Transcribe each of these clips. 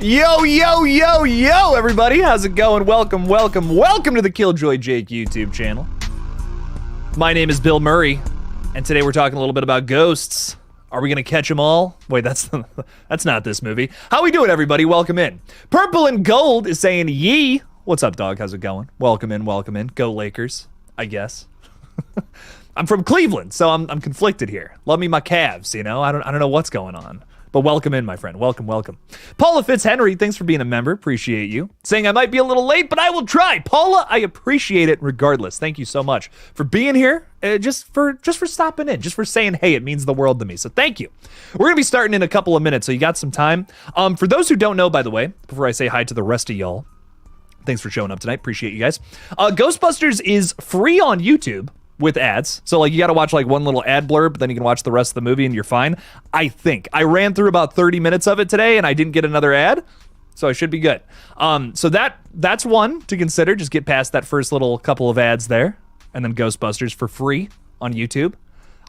Yo, yo, yo, yo, everybody. How's it going? Welcome to the KillJoy Jake YouTube channel. My name is Bill Murray, and today we're talking a little bit about ghosts. Are we gonna catch them all? Wait, that's not this movie. How we doing, everybody? Welcome in. Purple and Gold is saying yee. What's up, dog? How's it going? Welcome in. Go Lakers, I guess. I'm from Cleveland, so I'm conflicted here. Love me my Cavs, you know? I don't know what's going on. But welcome in, my friend. Welcome. Paula Fitzhenry, thanks for being a member. Appreciate you. Saying I might be a little late, but I will try. Paula, I appreciate it regardless. Thank you so much for being here. Just for stopping in. Just for saying, hey, it means the world to me. So thank you. We're going to be starting in a couple of minutes, so you got some time. For those who don't know, by the way, before I say hi to the rest of y'all, thanks for showing up tonight. Appreciate you guys. Ghostbusters is free on YouTube. With ads. So like you gotta watch like one little ad blurb, then you can watch the rest of the movie and you're fine. I think. I ran through about 30 minutes of it today and I didn't get another ad. So I should be good. So that's one to consider. Just get past that first little couple of ads there. And then Ghostbusters for free on YouTube.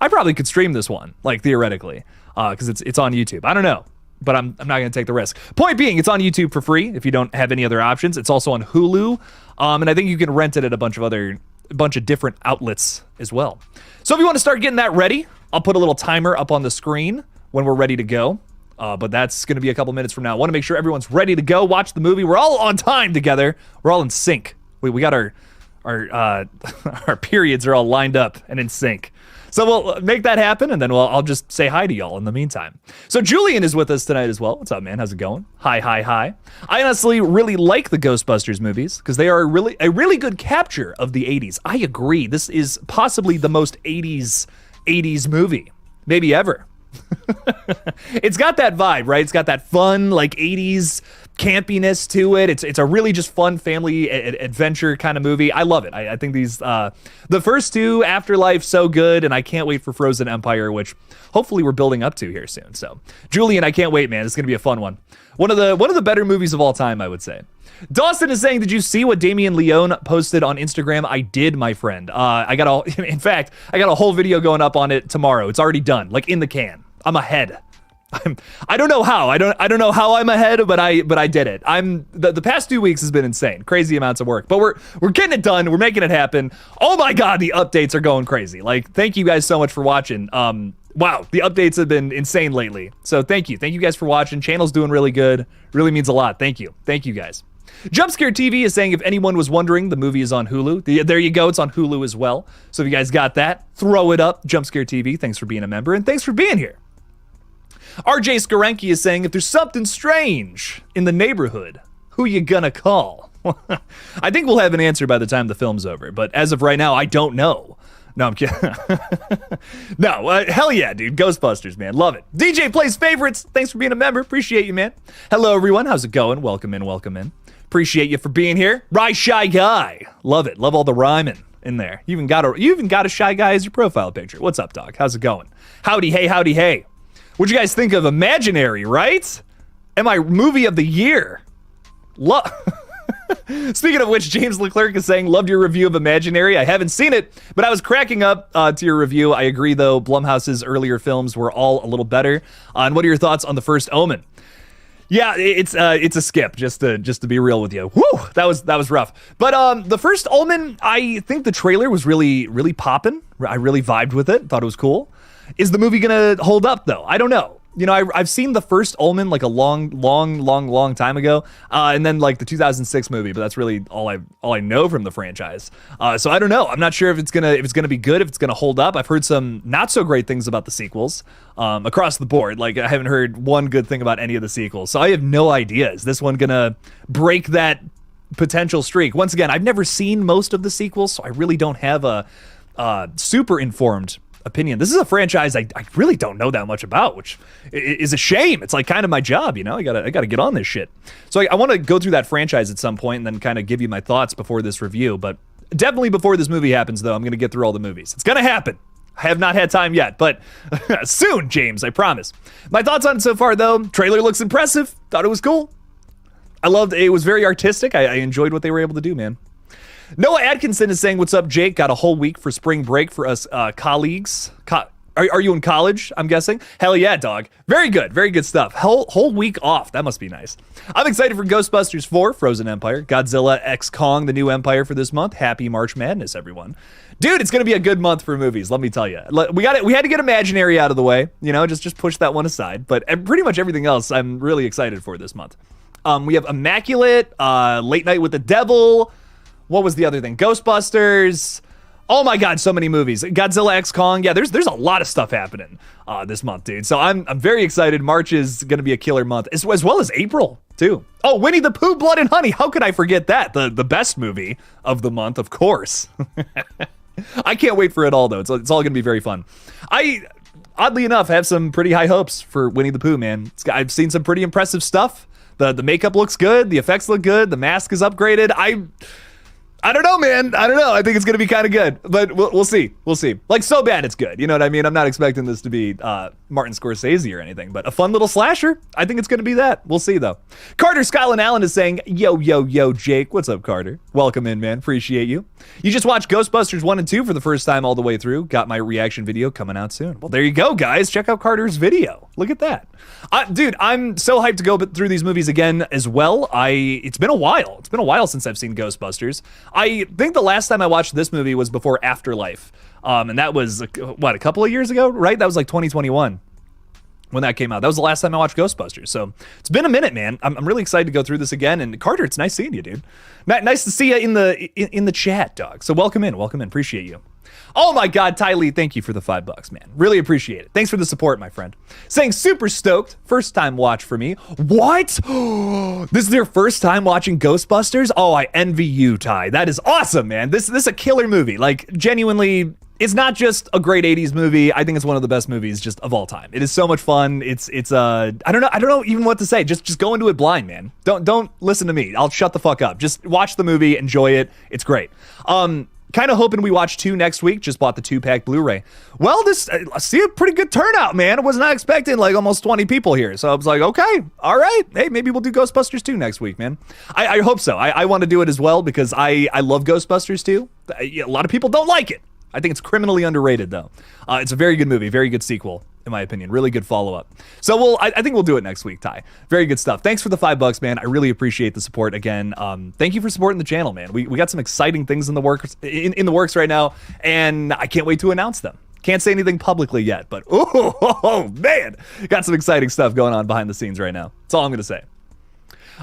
I probably could stream this one, like theoretically. Because it's on YouTube. I don't know. But I'm not gonna take the risk. Point being, it's on YouTube for free if you don't have any other options. It's also on Hulu. And I think you can rent it at a bunch of different outlets as well. So if you want to start getting that ready, I'll put a little timer up on the screen when we're ready to go. But that's going to be a couple minutes from now. I want to make sure everyone's ready to go watch the movie. We're all on time together. We're all in sync. We got our periods are all lined up and in sync. So we'll make that happen, and then I'll just say hi to y'all in the meantime. So Julian is with us tonight as well. What's up, man? How's it going? Hi. I honestly really like the Ghostbusters movies because they are a really good capture of the 80s. I agree. This is possibly the most 80s movie, maybe ever. It's got that vibe, right? It's got that fun, like 80s campiness to it. It's a really just fun family adventure kind of movie. I love it. I think these the first two, Afterlife, so good, and I can't wait for Frozen Empire, which hopefully we're building up to here soon. So Julian, I can't wait, man. It's gonna be a fun one. One of the better movies of all time, I would say. Dawson is saying, did you see what Damien Leone posted on Instagram? I did, my friend. In fact, I got a whole video going up on it tomorrow. It's already done, like in the can. I'm ahead. I don't know how. I don't know how I'm ahead, but I did it. The past 2 weeks has been insane. Crazy amounts of work. But we're getting it done. We're making it happen. Oh my god, the updates are going crazy. Like, thank you guys so much for watching. Wow, the updates have been insane lately. So thank you. Thank you guys for watching. Channel's doing really good. Really means a lot. Thank you. Thank you guys. Jumpscare TV is saying, if anyone was wondering, the movie is on Hulu. There you go. It's on Hulu as well. So if you guys got that, throw it up. Jumpscare TV, thanks for being a member, and thanks for being here. RJ Skarenki is saying, if there's something strange in the neighborhood, who you gonna call? I think we'll have an answer by the time the film's over, but as of right now, I don't know. No, I'm kidding. No, hell yeah, dude. Ghostbusters, man. Love it. DJ Plays Favorites. Thanks for being a member. Appreciate you, man. Hello, everyone. How's it going? Welcome in. Appreciate you for being here. Rye Shy Guy. Love it. Love all the rhyming in there. You even got a Shy Guy as your profile picture. What's up, dog? How's it going? Howdy, hey. What'd you guys think of Imaginary, right? Am I movie of the year? Speaking of which, James Leclerc is saying, loved your review of Imaginary. I haven't seen it, but I was cracking up to your review. I agree, though. Blumhouse's earlier films were all a little better. And what are your thoughts on The First Omen? Yeah, it's a skip, just to be real with you. Woo, that was rough. But The First Omen, I think the trailer was really, really popping. I really vibed with it. Thought it was cool. Is the movie gonna hold up though? I don't know. You know, I've seen The First Omen like a long time ago, and then like the 2006 movie, but that's really all I know from the franchise. So I don't know. I'm not sure if it's gonna be good, if it's gonna hold up. I've heard some not so great things about the sequels across the board. Like I haven't heard one good thing about any of the sequels, so I have no idea. Is this one gonna break that potential streak? Once again, I've never seen most of the sequels, so I really don't have a super informed opinion. This is a franchise I really don't know that much about, which is a shame. It's like kind of my job, you know. I gotta get on this shit. So I want to go through that franchise at some point and then kind of give you my thoughts before this review. But definitely before this movie happens, though, I'm gonna get through all the movies. It's gonna happen. I have not had time yet, but soon, James, I promise. My thoughts on it so far, though: trailer looks impressive. Thought it was cool. I loved it. It was very artistic. I enjoyed what they were able to do, man. Noah Atkinson is saying, what's up, Jake? Got a whole week for spring break for us colleagues. Are you in college, I'm guessing? Hell yeah, dog. Very good stuff. Whole week off. That must be nice. I'm excited for Ghostbusters 4, Frozen Empire, Godzilla x Kong, the new Empire for this month. Happy March Madness, everyone. Dude, it's going to be a good month for movies, let me tell you. We had to get Imaginary out of the way, just push that one aside. But pretty much everything else I'm really excited for this month. We have Immaculate, Late Night with the Devil. What was the other thing? Ghostbusters. Oh my God, so many movies. Godzilla x Kong. Yeah, there's a lot of stuff happening this month, dude. So I'm very excited. March is going to be a killer month, as well as April, too. Oh, Winnie the Pooh, Blood and Honey. How could I forget that? The best movie of the month, of course. I can't wait for it all, though. It's all going to be very fun. I, oddly enough, have some pretty high hopes for Winnie the Pooh, man. I've seen some pretty impressive stuff. The makeup looks good. The effects look good. The mask is upgraded. I don't know, man. I don't know. I think it's going to be kind of good, but we'll see. We'll see. Like, so bad it's good. You know what I mean? I'm not expecting this to be Martin Scorsese or anything, but a fun little slasher. I think it's going to be that. We'll see, though. Carter Scotland Allen is saying, yo, Jake. What's up, Carter? Welcome in, man. Appreciate you. You just watched Ghostbusters 1 and 2 for the first time all the way through. Got my reaction video coming out soon. Well, there you go, guys. Check out Carter's video. Look at that. Dude, I'm so hyped to go through these movies again as well. It's been a while. It's been a while since I've seen Ghostbusters. I think the last time I watched this movie was before Afterlife. And that was, a couple of years ago, right? That was like 2021 when that came out. That was the last time I watched Ghostbusters. So it's been a minute, man. I'm really excited to go through this again. And Carter, it's nice seeing you, dude. Nice to see you in the chat, dog. So welcome in. Appreciate you. Oh my God, Ty Lee, thank you for the $5, man. Really appreciate it. Thanks for the support, my friend. Saying super stoked. First time watch for me. What? This is your first time watching Ghostbusters? Oh, I envy you, Ty. That is awesome, man. This is a killer movie. Like, genuinely, it's not just a great 80s movie. I think it's one of the best movies just of all time. It is so much fun. It's I don't know even what to say. Just go into it blind, man. Don't listen to me. I'll shut the fuck up. Just watch the movie, enjoy it. It's great. Kind of hoping we watch 2 next week. Just bought the 2-pack Blu-ray. Well, I see a pretty good turnout, man. I was not expecting like almost 20 people here. So I was like, okay, all right. Hey, maybe we'll do Ghostbusters 2 next week, man. I hope so. I want to do it as well because I love Ghostbusters 2. A lot of people don't like it. I think it's criminally underrated, though. It's a very good movie, very good sequel, in my opinion. Really good follow-up. So I think we'll do it next week, Ty. Very good stuff. Thanks for the $5, man. I really appreciate the support again. Thank you for supporting the channel, man. We got some exciting things in the works right now, and I can't wait to announce them. Can't say anything publicly yet, but oh man, got some exciting stuff going on behind the scenes right now. That's all I'm gonna say.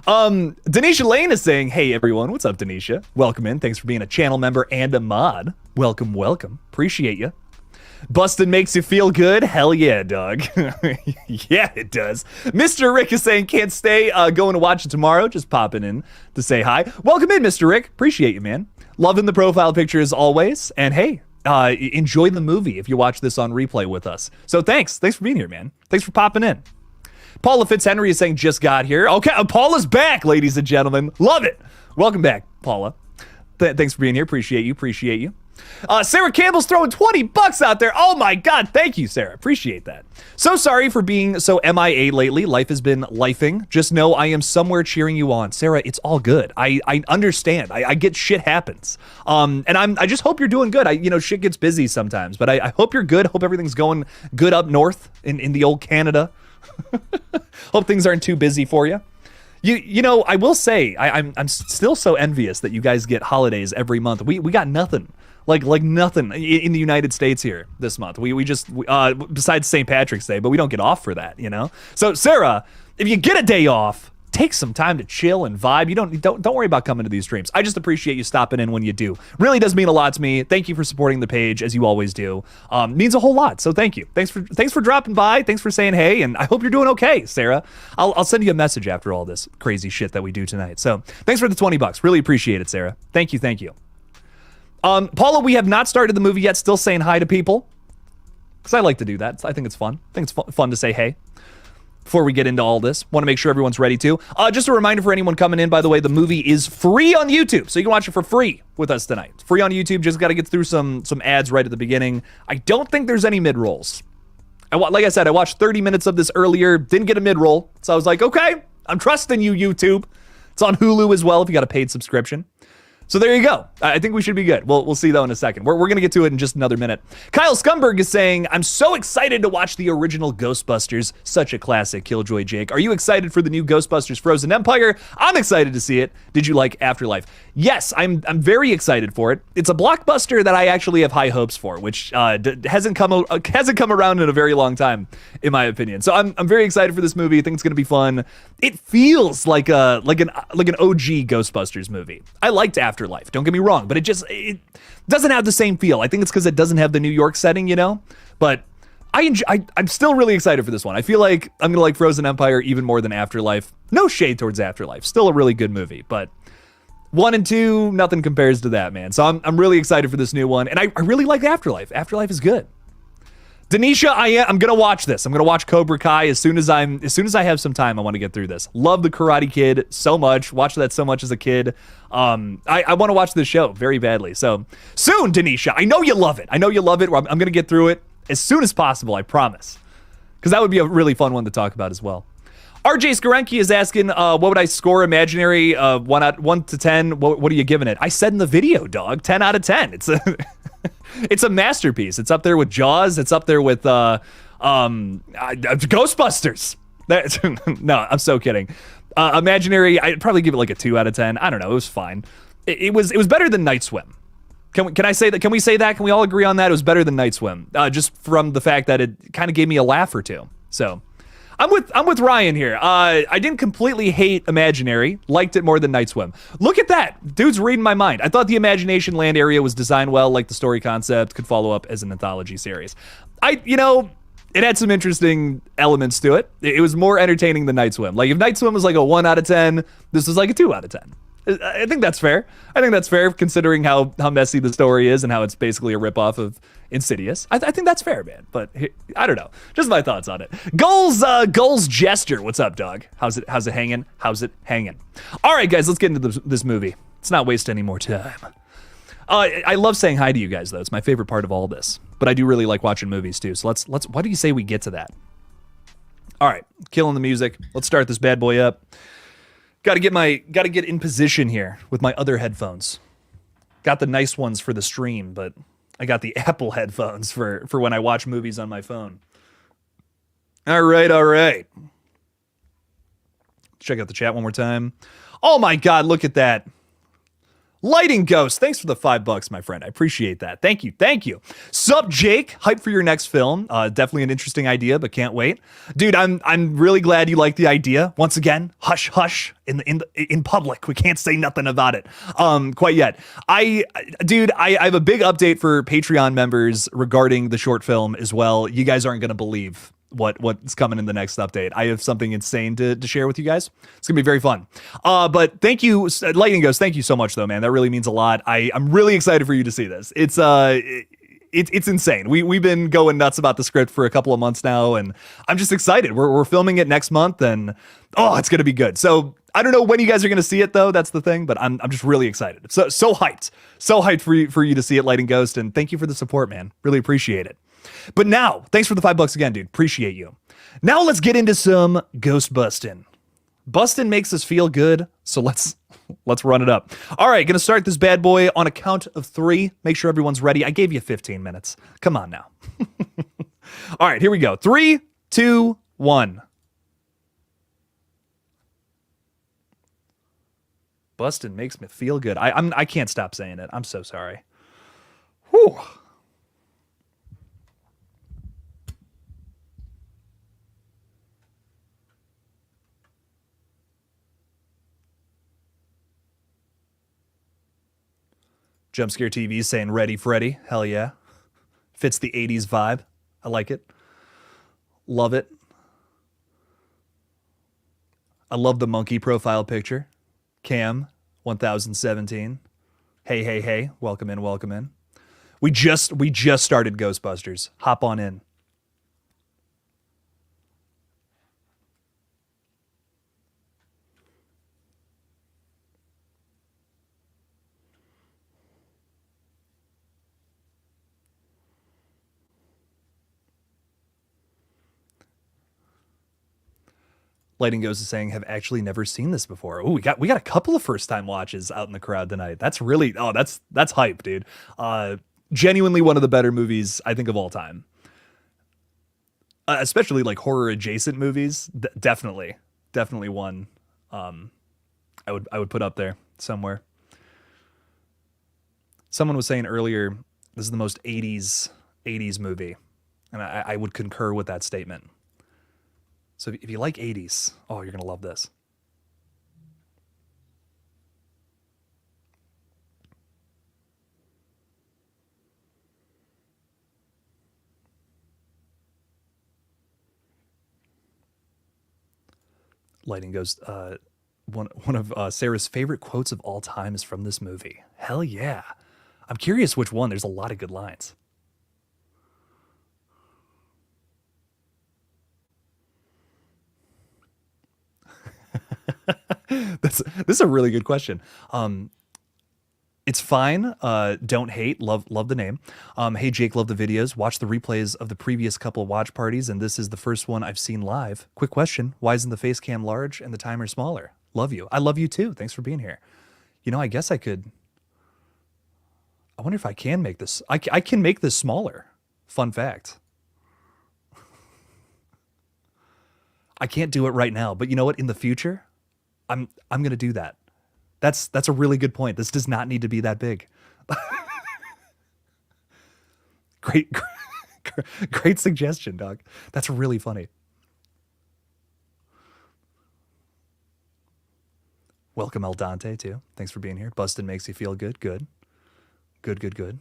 Denisha Lane is saying, hey everyone, what's up, Denisha? Welcome in. Thanks for being a channel member and a mod. Welcome. Appreciate you. Bustin' makes you feel good? Hell yeah, dog. Yeah, it does. Mr. Rick is saying, can't stay, going to watch it tomorrow. Just popping in to say hi. Welcome in, Mr. Rick. Appreciate you, man. Loving the profile picture as always. And hey, enjoy the movie if you watch this on replay with us. So thanks for being here, man. Thanks for popping in. Paula Fitzhenry is saying, just got here. Okay, Paula's back, ladies and gentlemen. Love it. Welcome back, Paula. Thanks for being here. Appreciate you. Sarah Campbell's throwing $20 out there. Oh my God. Thank you, Sarah. Appreciate that. So sorry for being so MIA lately. Life has been lifing. Just know I am somewhere cheering you on. Sarah, it's all good. I understand. I get shit happens. And I just hope you're doing good. Shit gets busy sometimes, but I hope you're good. Hope everything's going good up north in the old Canada. Hope things aren't too busy for you. I will say I'm still so envious that you guys get holidays every month. We got nothing. Like nothing in the United States here this month. We just besides St. Patrick's Day, but we don't get off for that, So Sarah, if you get a day off, take some time to chill and vibe. You don't worry about coming to these streams. I just appreciate you stopping in when you do. Really does mean a lot to me. Thank you for supporting the page as you always do. Means a whole lot. So thank you. Thanks for dropping by. Thanks for saying hey, and I hope you're doing okay, Sarah. I'll send you a message after all this crazy shit that we do tonight. So thanks for the $20. Really appreciate it, Sarah. Thank you. Paula, we have not started the movie yet. Still saying hi to people because I like to do that. I think it's fun. I think it's fun to say hey. Before we get into all this, want to make sure everyone's ready to. Just a reminder for anyone coming in, by the way, the movie is free on YouTube, so you can watch it for free with us tonight. It's free on YouTube, just got to get through some ads right at the beginning. I don't think there's any mid-rolls. Like I said, I watched 30 minutes of this earlier, didn't get a mid-roll, so I was like, okay, I'm trusting you, YouTube. It's on Hulu as well if you got a paid subscription. So there you go. I think we should be good. We'll see though in a second. We're going to get to it in just another minute. Kyle Scumberg is saying, I'm so excited to watch the original Ghostbusters. Such a classic, Killjoy Jake. Are you excited for the new Ghostbusters Frozen Empire? I'm excited to see it. Did you like Afterlife? Yes, I'm very excited for it. It's a blockbuster that I actually have high hopes for, which hasn't come around in a very long time, in my opinion. So I'm very excited for this movie. I think it's going to be fun. It feels like an OG Ghostbusters movie. I liked Afterlife, don't get me wrong, but it doesn't have the same feel. I think it's because it doesn't have the New York setting, you know? But I'm still really excited for this one. I feel like I'm gonna like Frozen Empire even more than Afterlife. No shade towards Afterlife, still a really good movie, but 1 and 2, nothing compares to that, man. So I'm really excited for this new one, and I really like Afterlife. Afterlife is good. Denisha, I'm gonna watch this. I'm gonna watch Cobra Kai as soon as I have some time. I want to get through this. Love the Karate Kid so much. Watched that so much as a kid. I want to watch this show very badly. So soon, Denisha. I know you love it. I'm gonna get through it as soon as possible. I promise. Because that would be a really fun one to talk about as well. RJ Skarenki is asking, what would I score Imaginary 1 to 10? What are you giving it? I said in the video, dog, 10 out of 10. It's a masterpiece. It's up there with Jaws. It's up there with Ghostbusters. No, I'm so kidding. Imaginary, I'd probably give it like a 2 out of 10. I don't know. It was fine. It was better than Night Swim. Can I say that? Can we say that? Can we all agree on that? It was better than Night Swim, just from the fact that it kind of gave me a laugh or two. So I'm with Ryan here. I didn't completely hate Imaginary. Liked it more than Night Swim. Look at that. Dude's reading my mind. I thought the Imagination Land area was designed well, like the story concept, could follow up as an anthology series. It had some interesting elements to it. It was more entertaining than Night Swim. Like if Night Swim was like a 1 out of 10, this was like a 2 out of 10. I think that's fair. Considering how messy the story is and how it's basically a ripoff of Insidious. I think that's fair, man. But I don't know. Just my thoughts on it. Goals Jester. What's up, dog? How's it hanging? All right, guys, let's get into this movie. Let's not waste any more time. I love saying hi to you guys, though. It's my favorite part of all this. But I do really like watching movies too. So let's. Why do you say we get to that? All right, killing the music. Let's start this bad boy up. Got to get in position here with my other headphones. Got the nice ones for the stream, but I got the Apple headphones for when I watch movies on my phone. All right. Check out the chat one more time. Oh my God, look at that. Lighting Ghost, thanks for the $5, my friend. I appreciate that. Thank you. Sup, Jake? Hype for your next film. Definitely an interesting idea, but can't wait. Dude, I'm really glad you like the idea. Once again, hush in public. We can't say nothing about it. Quite yet. I have a big update for Patreon members regarding the short film as well. You guys aren't gonna believe what's coming in the next update. I have something insane to share with you guys. It's gonna be very fun. But thank you, Lightning Ghost. Thank you so much, though, man. That really means a lot. I'm really excited for you to see this. It's insane. We've been going nuts about the script for a couple of months now, and I'm just excited. We're filming it next month, and it's gonna be good. So I don't know when you guys are gonna see it, though. That's the thing. But I'm just really excited. So hyped for you to see it, Lighting Ghost, and thank you for the support, man. Really appreciate it. But now, thanks for the $5 again, dude. Appreciate you. Now let's get into some ghost busting. Busting makes us feel good, so let's run it up. All right, gonna start this bad boy on a count of 3. Make sure everyone's ready. I gave you 15 minutes. Come on now. All right, here we go. 3, 2, 1. Busting makes me feel good. I can't stop saying it. I'm so sorry. Whew. Jumpscare TV saying ready, Freddy. Hell yeah. Fits the 80s vibe. I like it. Love it. I love the monkey profile picture. Cam 1017. Hey. Welcome in. We just started Ghostbusters. Hop on in. Lighting Goes is saying have actually never seen this before. Oh, we got a couple of first time watches out in the crowd tonight. That's really that's hype, dude. Genuinely one of the better movies I think of all time. Especially like horror adjacent movies. Definitely one. I would put up there somewhere. Someone was saying earlier this is the most 80s movie, and I would concur with that statement. So if you like 80s, oh, you're gonna love this. Lighting Goes. One of Sarah's favorite quotes of all time is from this movie. Hell yeah! I'm curious which one. There's a lot of good lines. This is a really good question. It's fine. Don't hate. Love the name. Hey Jake, love the videos. Watch the replays of the previous couple watch parties, and this is the first one I've seen live. Quick question: why isn't the face cam large and the timer smaller? Love you. I love you too. Thanks for being here. You know, I guess I could. I wonder if I can make this. I can make this smaller. Fun fact. I can't do it right now, but you know what? In the future, I'm gonna do that. That's a really good point. This does not need to be that big. Great, great suggestion, dog. That's really funny. Welcome El Dante too. Thanks for being here. Bustin makes you feel good. Good. Good. Good. Good.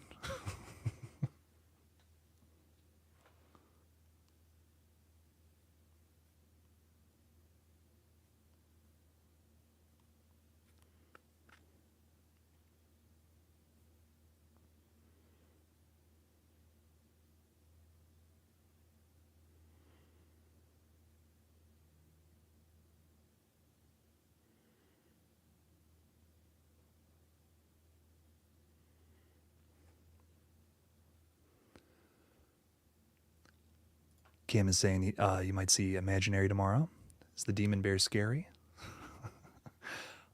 Cam is saying you might see Imaginary tomorrow. Is the demon bear scary?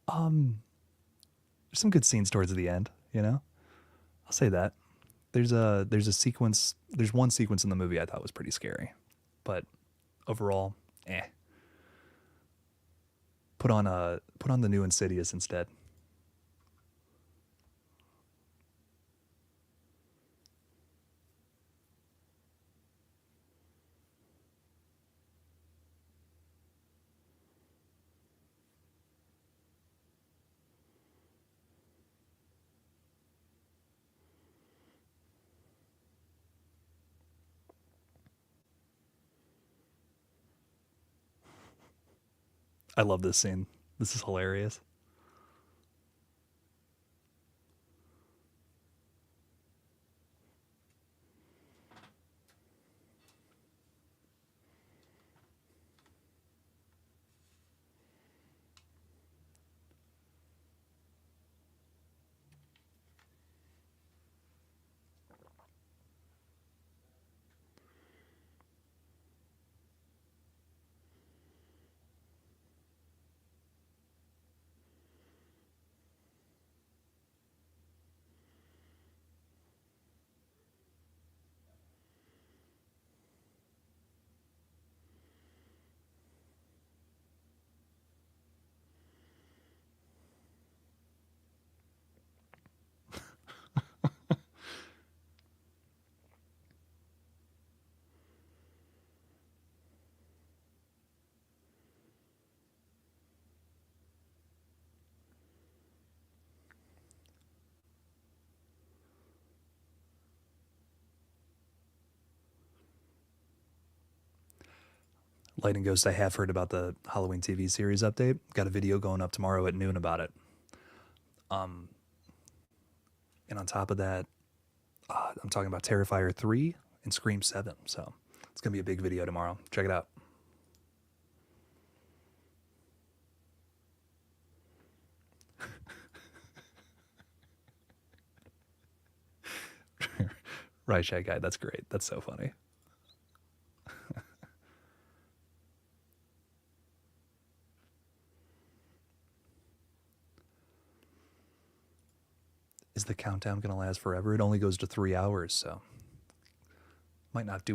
There's some good scenes towards the end. You know, I'll say that. There's a sequence. There's one sequence in the movie I thought was pretty scary, but overall, eh. Put on the new Insidious instead. I love this scene. This is hilarious. Light and Ghost, I have heard about the Halloween TV series update. Got a video going up tomorrow at noon about it. Um, and on top of that, I'm talking about Terrifier 3 and Scream 7. So it's going to be a big video tomorrow. Check it out. Right, Shy Guy. That's great. That's so funny. Is the countdown gonna last forever? It only goes to 3 hours, so might not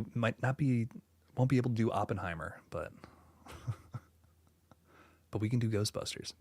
be won't be able to do Oppenheimer, but we can do Ghostbusters.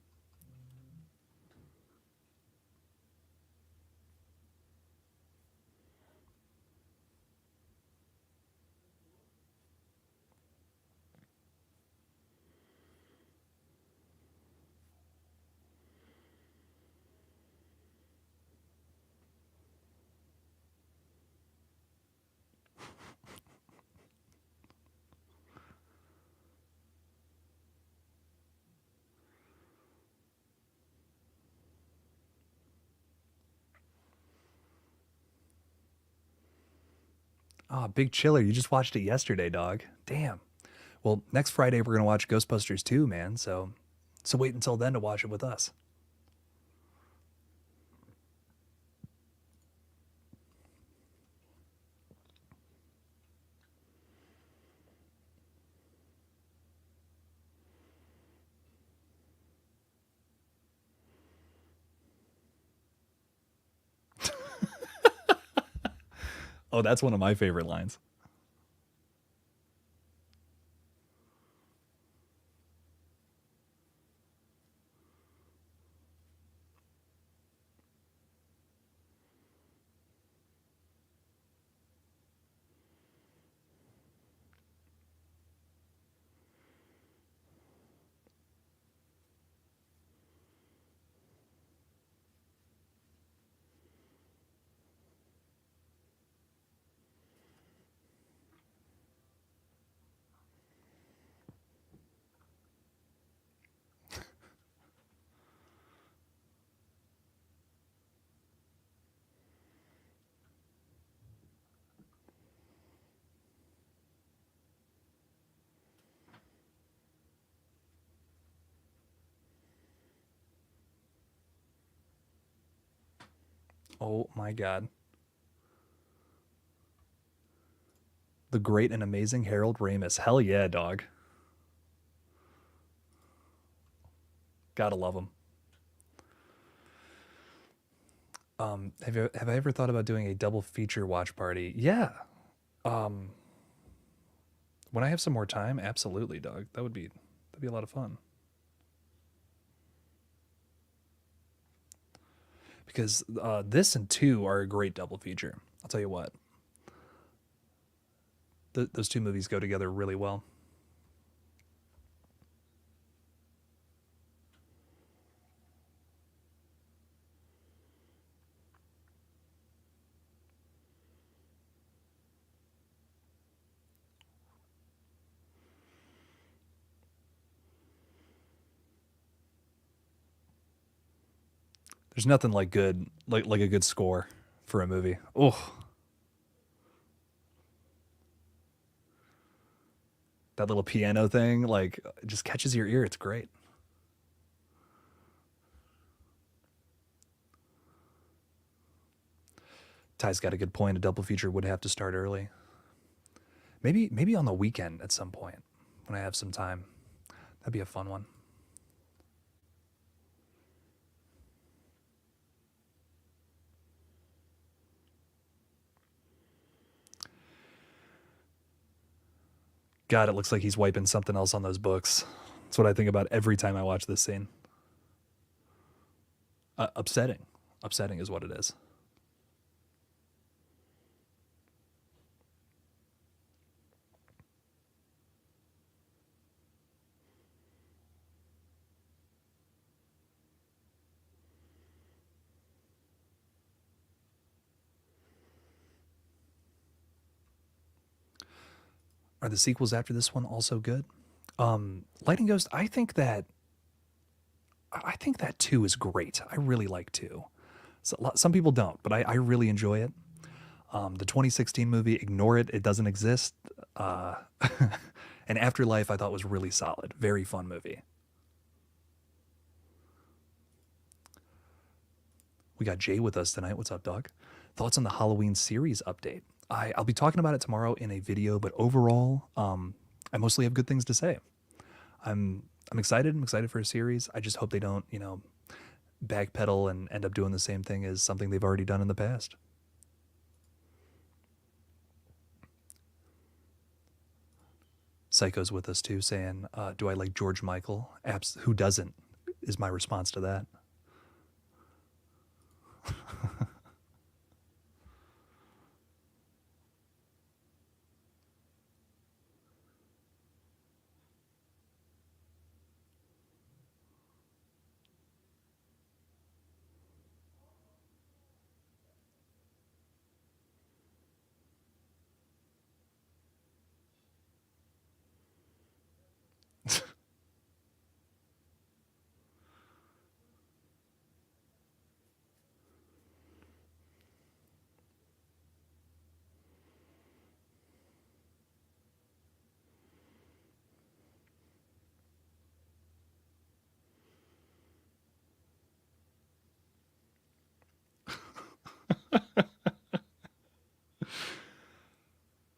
Oh, Big Chiller, you just watched it yesterday, dog. Damn. Well, next Friday we're gonna watch Ghostbusters 2, man. So wait until then to watch it with us. Oh, that's one of my favorite lines. Oh my god. The great and amazing Harold Ramis. Hell yeah, dog. Gotta love him. Have I ever thought about doing a double feature watch party? Yeah. Um, when I have some more time, absolutely, dog. That'd be a lot of fun. Because this and two are a great double feature. I'll tell you what, those two movies go together really well. There's nothing like like a good score for a movie. Oh, that little piano thing, like, it just catches your ear. It's great. Ty's got a good point. A double feature would have to start early. Maybe on the weekend at some point when I have some time. That'd be a fun one. God, it looks like he's wiping something else on those books. That's what I think about every time I watch this scene. Upsetting. Upsetting is what it is. Are the sequels after this one also good? Lighting Ghost, I think that two is great. I really like two. So, some people don't, but I really enjoy it. The 2016 movie, ignore it. It doesn't exist. Uh, and Afterlife, I thought was really solid. Very fun movie. We got Jay with us tonight. What's up, dog? Thoughts on the Halloween series update? I'll be talking about it tomorrow in a video, but overall, I mostly have good things to say. I'm excited. I'm excited for a series. I just hope they don't, backpedal and end up doing the same thing as something they've already done in the past. Psycho's with us too, saying, "Do I like George Michael?" Who doesn't? Is my response to that.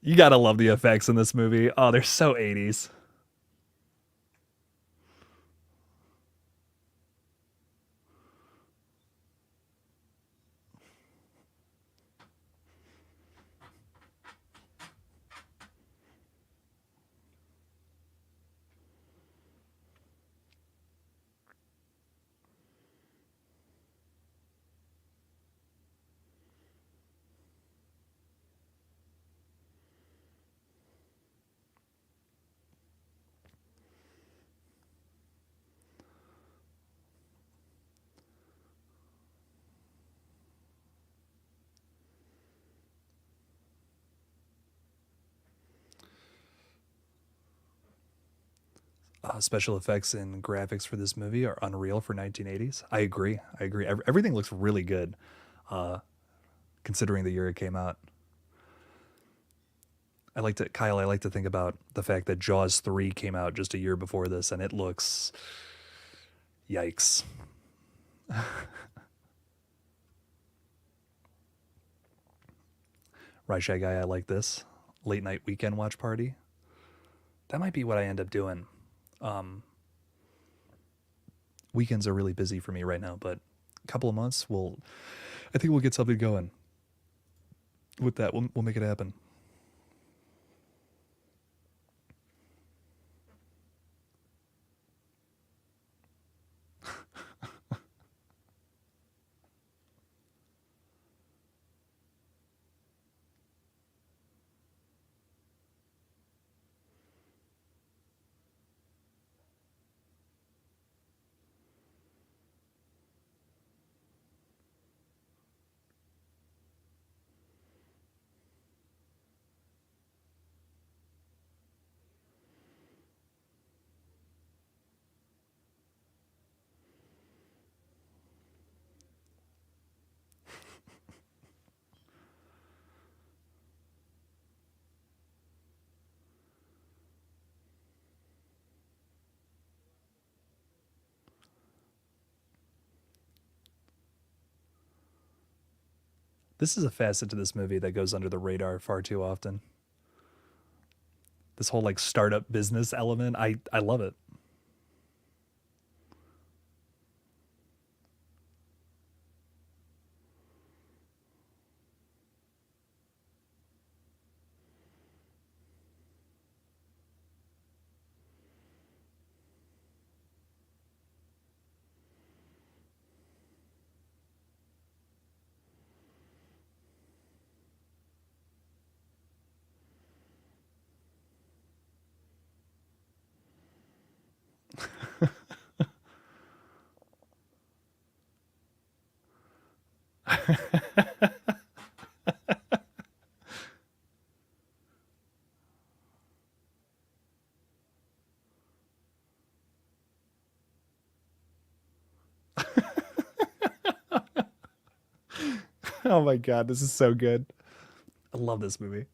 You gotta love the effects in this movie. Oh, they're so 80s. Special effects and graphics for this movie are unreal for 1980s. I agree. I agree. Everything looks really good, considering the year it came out. Kyle. I like to think about the fact that Jaws 3 came out just a year before this, and it looks, yikes. Right, Shy Guy. I like this late night weekend watch party. That might be what I end up doing. Um, Weekends are really busy for me right now, but a couple of months, I think we'll get something going with that. We'll make it happen. This is a facet to this movie that goes under the radar far too often. This whole like startup business element, I love it. Oh my god, this is so good. I love this movie.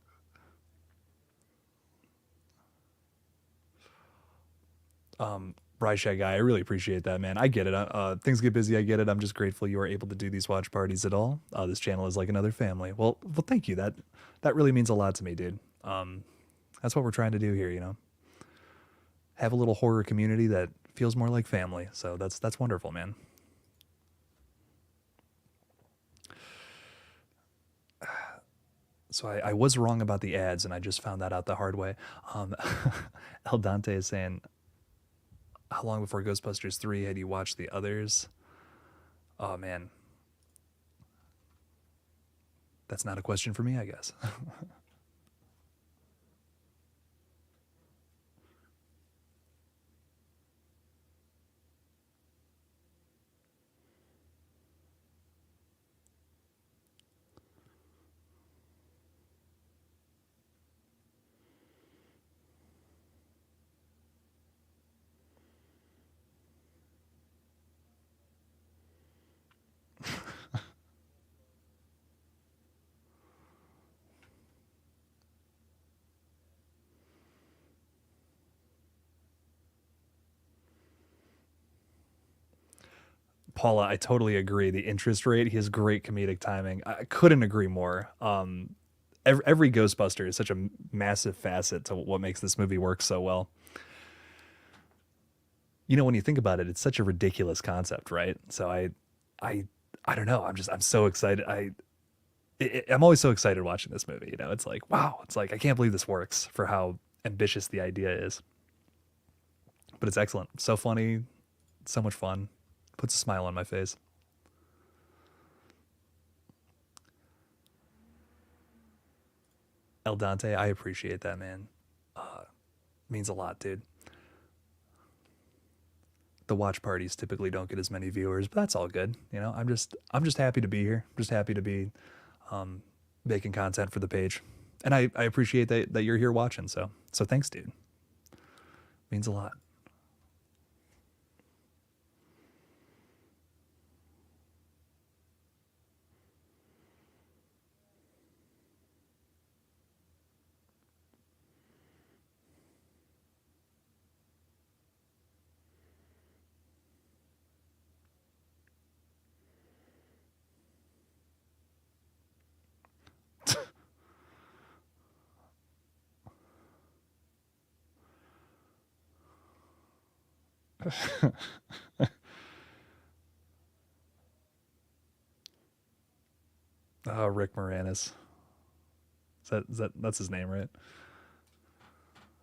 Bry Shy Guy, I really appreciate that, man. I get it. Things get busy. I get it. I'm just grateful you are able to do these watch parties at all. This channel is like another family. Well, thank you. That really means a lot to me, dude. That's what we're trying to do here. Have a little horror community that feels more like family. So that's wonderful, man. So I was wrong about the ads, and I just found that out the hard way. Um, El Dante is saying, "How long before Ghostbusters 3 had you watched the others?" Oh man, that's not a question for me, I guess. Paula, I totally agree. The interest rate, he has great comedic timing. I couldn't agree more. Every Ghostbuster is such a massive facet to what makes this movie work so well. You know, when you think about it, it's such a ridiculous concept, right? So I, I don't know. I'm so excited. I'm always so excited watching this movie. You know, it's like, wow, it's like I can't believe this works for how ambitious the idea is. But it's excellent, so funny, so much fun, puts a smile on my face. El Dante, I appreciate that, man. Means a lot, dude. The watch parties typically don't get as many viewers, but that's all good. You know, I'm just happy to be here. I'm just happy to be making content for the page, and I appreciate that you're here watching. So thanks, dude. Means a lot. Rick Moranis. That's his name, right?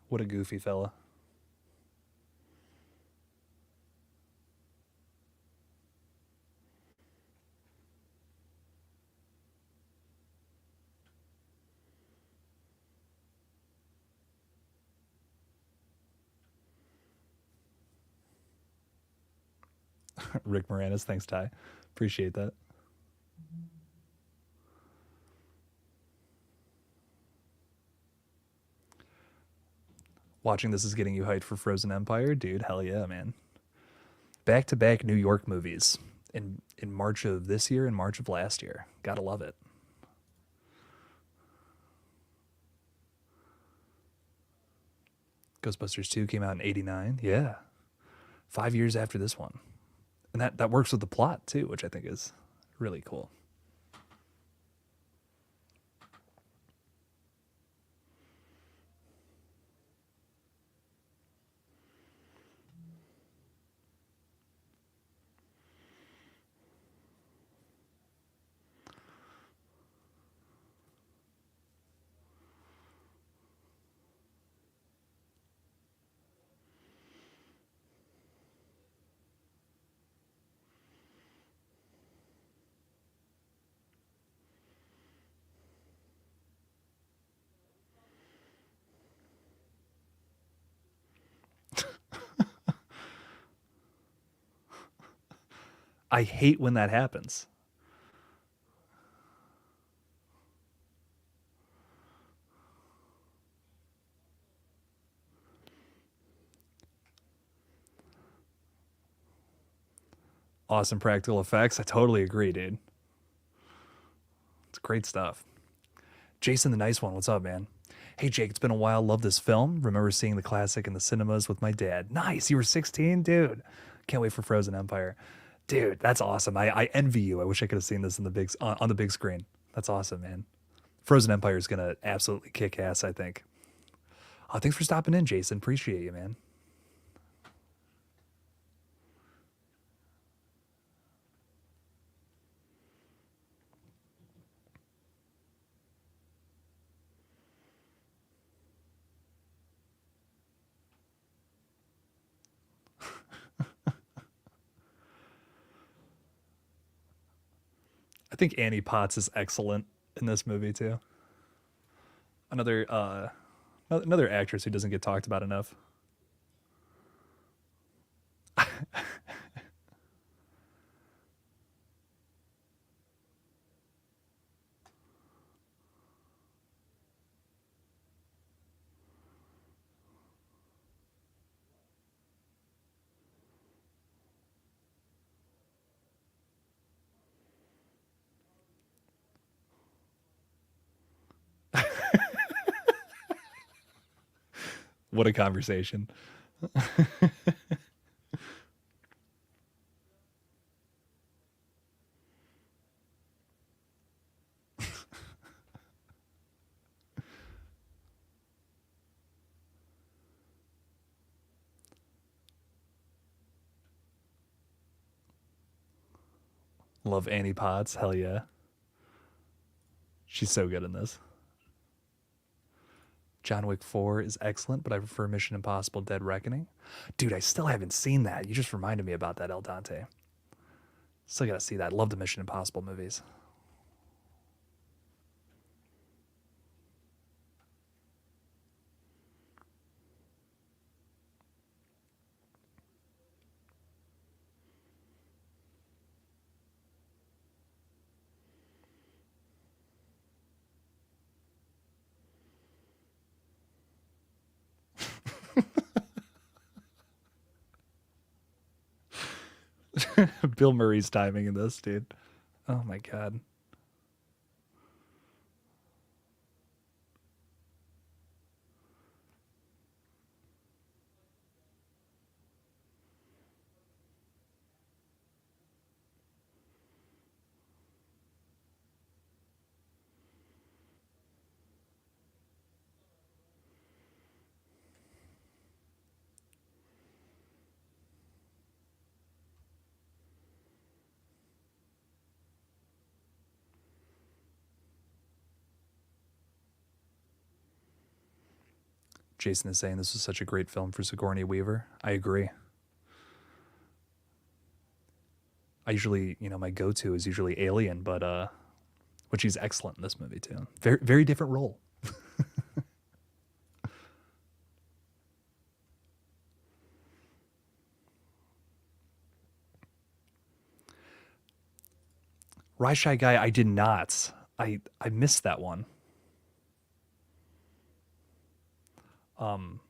What a goofy fella. Rick Moranis. Thanks, Ty. Appreciate that. Watching this is getting you hyped for Frozen Empire, dude. Hell yeah, man. Back to back New York movies in March of this year and March of last year. Gotta love it. Ghostbusters 2 came out in '89. Yeah, 5 years after this one, and that works with the plot too, which I think is really cool. I hate when that happens. Awesome practical effects. I totally agree, dude. It's great stuff. Jason the Nice One, what's up, man? Hey Jake, it's been a while. Love this film. Remember seeing the classic in the cinemas with my dad. Nice. You were 16, dude. Can't wait for Frozen Empire. Dude, that's awesome. I envy you. I wish I could have seen this in the big on the big screen. That's awesome, man. Frozen Empire is gonna absolutely kick ass, I think. Oh, thanks for stopping in, Jason. Appreciate you, man. I think Annie Potts is excellent in this movie too. Another another actress who doesn't get talked about enough. What a conversation. Love Annie Potts. Hell yeah. She's so good in this. John Wick 4 is excellent, but I prefer Mission Impossible Dead Reckoning. Dude, I still haven't seen that. You just reminded me about that, El Dante. Still gotta see that. Love the Mission Impossible movies. Bill Murray's timing in this, dude. Oh my god. Jason is saying this was such a great film for Sigourney Weaver. I agree. I usually, my go-to is usually Alien, but she's excellent in this movie too. Very, very different role. Rise Shy Guy, I did not. I missed that one. Um,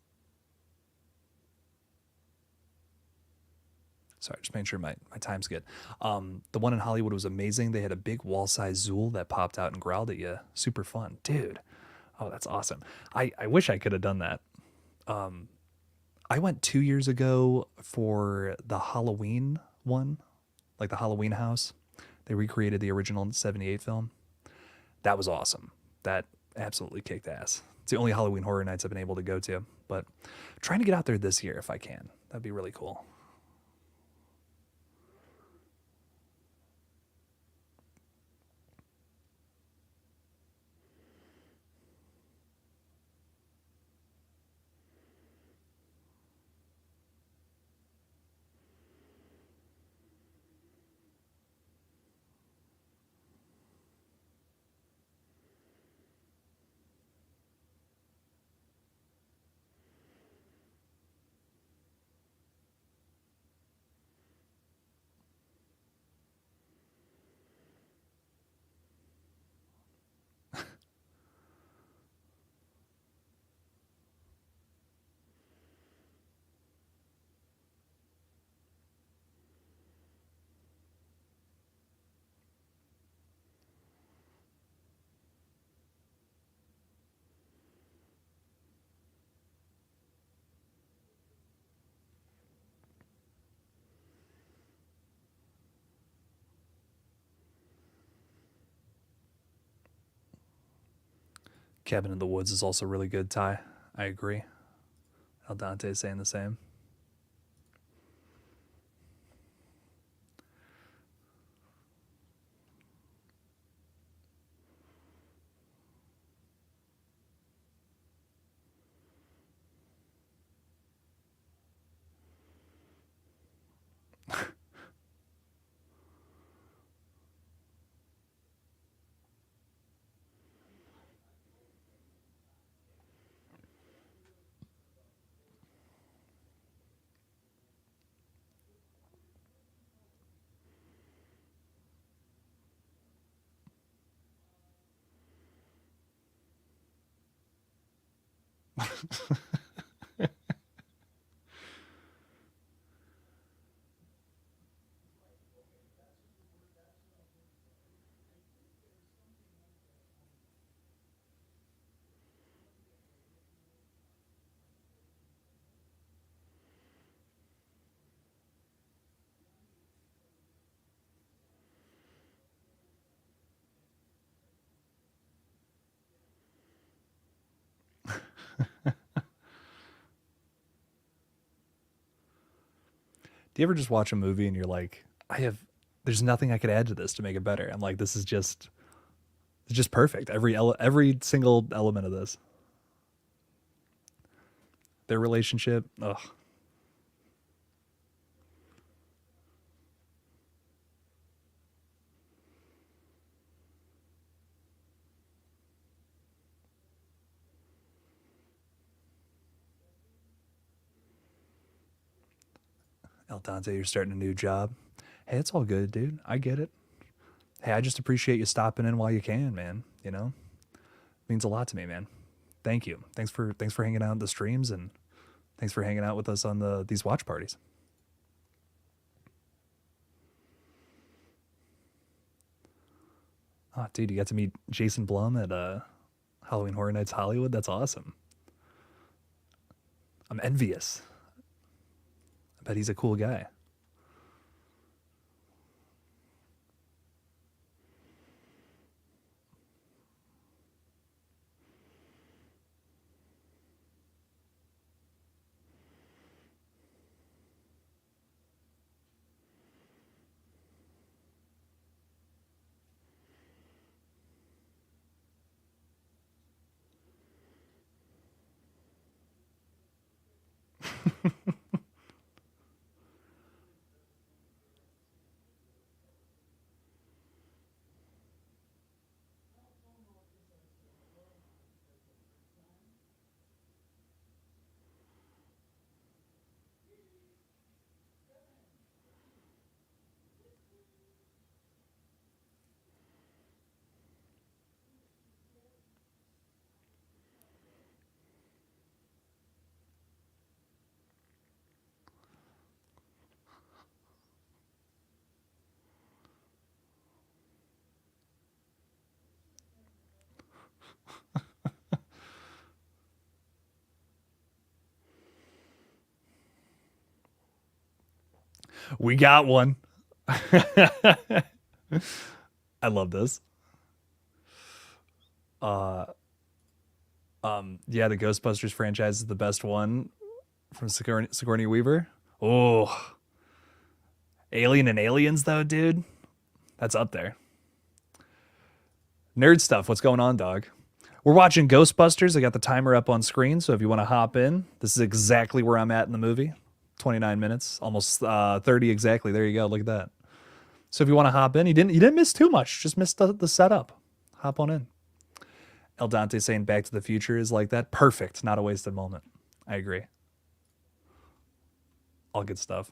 Sorry, just making sure my time's good. The one in Hollywood was amazing. They had a big wall-sized Zool that popped out and growled at you. Super fun, dude. Oh, that's awesome. I wish I could have done that. Um, I went 2 years ago for the Halloween one, like the Halloween house. They recreated the original '78 film. That was awesome. That absolutely kicked ass. It's the only Halloween horror nights I've been able to go to. But trying to get out there this year if I can. That'd be really cool. Cabin in the Woods is also really good, Ty. I agree. El Dante is saying the same. Do you ever just watch a movie and you're like, there's nothing I could add to this to make it better. I'm like, this is just, it's just perfect. Every single element of this, their relationship. Ugh. El Dante, you're starting a new job. Hey, it's all good, dude. I get it. Hey, I just appreciate you stopping in while you can, man. You know, it means a lot to me, man. Thank you. Thanks for hanging out in the streams, and thanks for hanging out with us on these watch parties. Oh, dude, you got to meet Jason Blum at Halloween Horror Nights Hollywood. That's awesome. I'm envious. I bet he's a cool guy. We got one. I love this. Uh, yeah, the Ghostbusters franchise is the best one from Sigourney Weaver. Oh, Alien and Aliens, though, dude. That's up there. Nerd stuff. What's going on, dog? We're watching Ghostbusters. I got the timer up on screen, so if you want to hop in, this is exactly where I'm at in the movie. 29 minutes, almost 30 exactly. There you go. Look at that. So if you want to hop in, you didn't miss too much. Just missed the setup. Hop on in. El Dante saying Back to the Future is like that. Perfect. Not a wasted moment. I agree. All good stuff.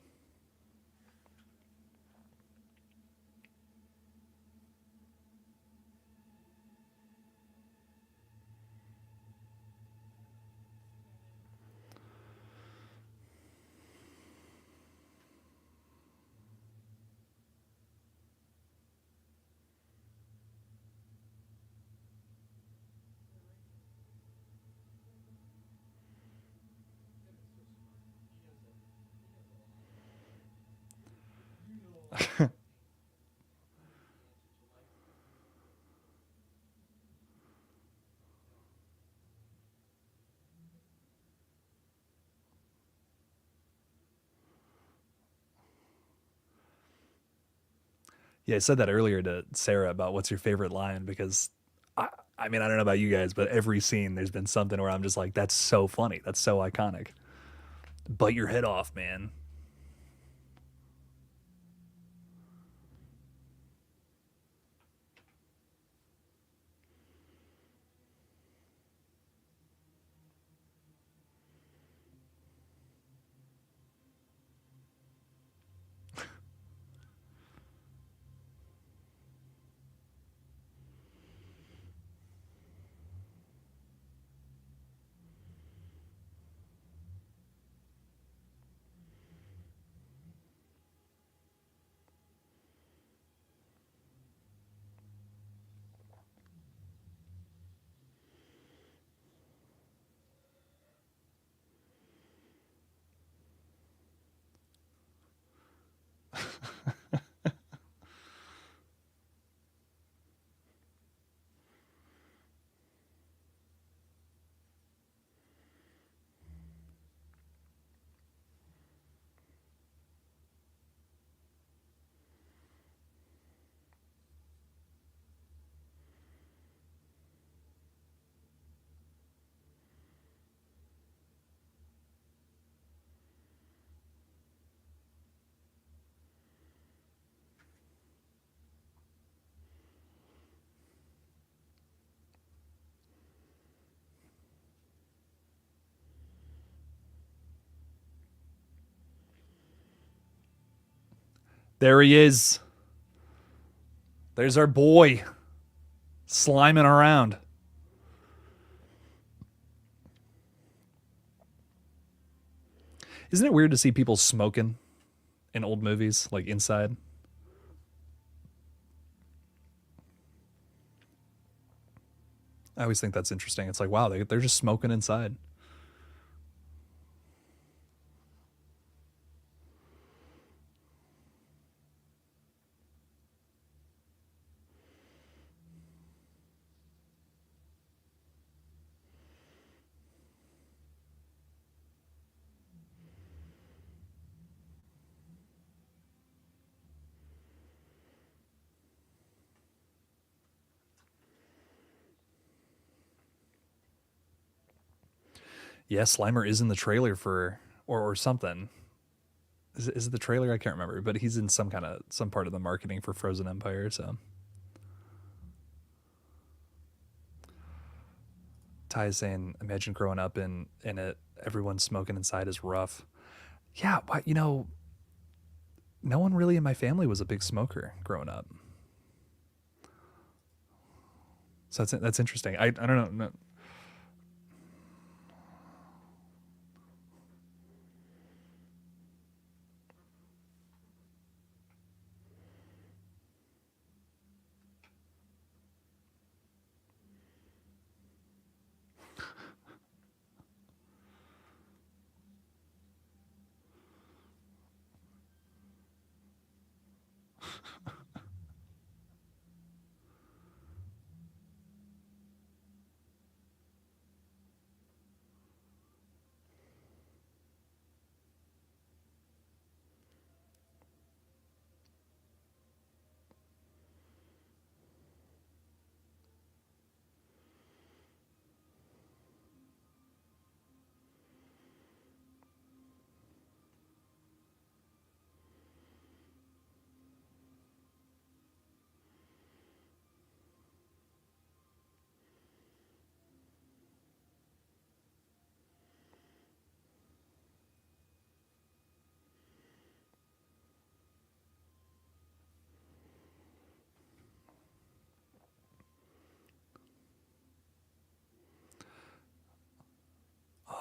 Yeah, I said that earlier to Sarah about what's your favorite line because I, I mean, I don't know about you guys, but every scene there's been something where I'm just like, that's so funny. That's so iconic. Bite your head off, man. There he is. There's our boy sliming around. Isn't it weird to see people smoking in old movies, like inside? I always think that's interesting. It's like, wow, they're just smoking inside. Yeah, Slimer is in the trailer for or something. Is it the trailer? I can't remember, but he's in some part of the marketing for Frozen Empire. So Ty is saying, imagine growing up in it, everyone smoking inside is rough. Yeah, but no one really in my family was a big smoker growing up. So that's interesting. I don't know. No.